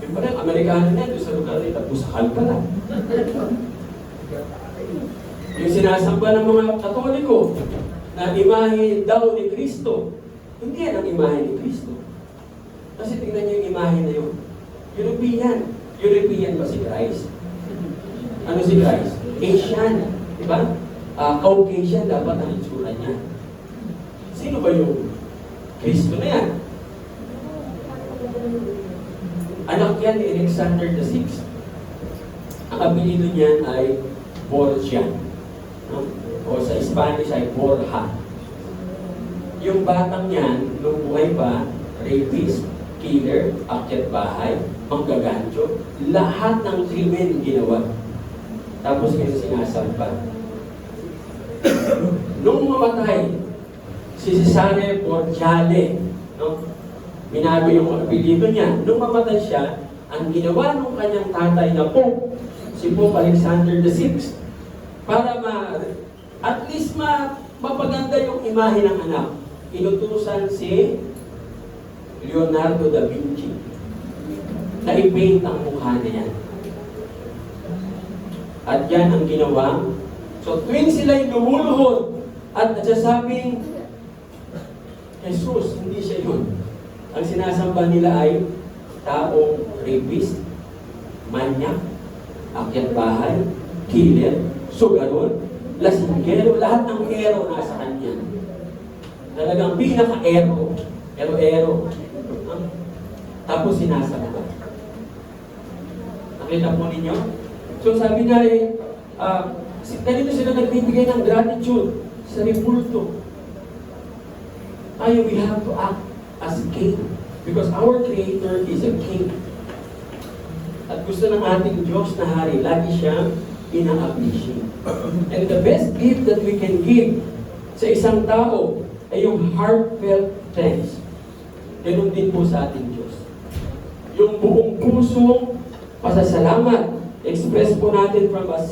Yung pala, ang Amerikano na doon sa lugar nila, busakal pala. Yung sinasamba ng mga Katoliko na imahe daw ni Kristo, hindi yan ang imahe ni Kristo. Kasi tingnan niyo yung imahe na yun. European. European ba si Christ? Ano si Christ? Asian. Diba? Caucasian dapat ang itsura niya. Sino ba yung Kristo na yan? Anak yan ni Alexander VI. Ang apelido niyan ay Borgia. No? O sa Spanish ay Borja. Yung batang yan, nung buhay pa, rapist, killer, akyat bahay, manggagancho, lahat ng krimen ginawa. Tapos ngayon sinasampa. Nung mamatay, si Cesare Borgiale, no? Binago yung apelido niya. Nung mamatay siya, ang ginawa ng kanyang tatay na Pope, si Pope Alexander VI, para at least mapaganda yung imahe ng anak, inutusan si Leonardo da Vinci na i-paint ang mukha niya. At yan ang ginawa. So tuwing sila'y lumuluhod at nagsasabing, Jesus, hindi siya yun. Ang sinasamba nila ay taong rapist, manyak, akyat bahay, killer, sugaron, lasinggero, lahat ng ero nasa kanya. Talagang pinaka-ero. Ero-ero. Tapos sinasamba. Nakita po ninyo? So sabi nga ganito sila nagbibigay ng gratitude sa repulto. Tayo, we have to act as king. Because our Creator is a king. At gusto ng ating Diyos na hari, lagi siyang ina-appreciate. And the best gift that we can give sa isang tao ay yung heartfelt thanks. Ganun din po sa ating Diyos. Yung buong pusong pasasalamat, express po natin from a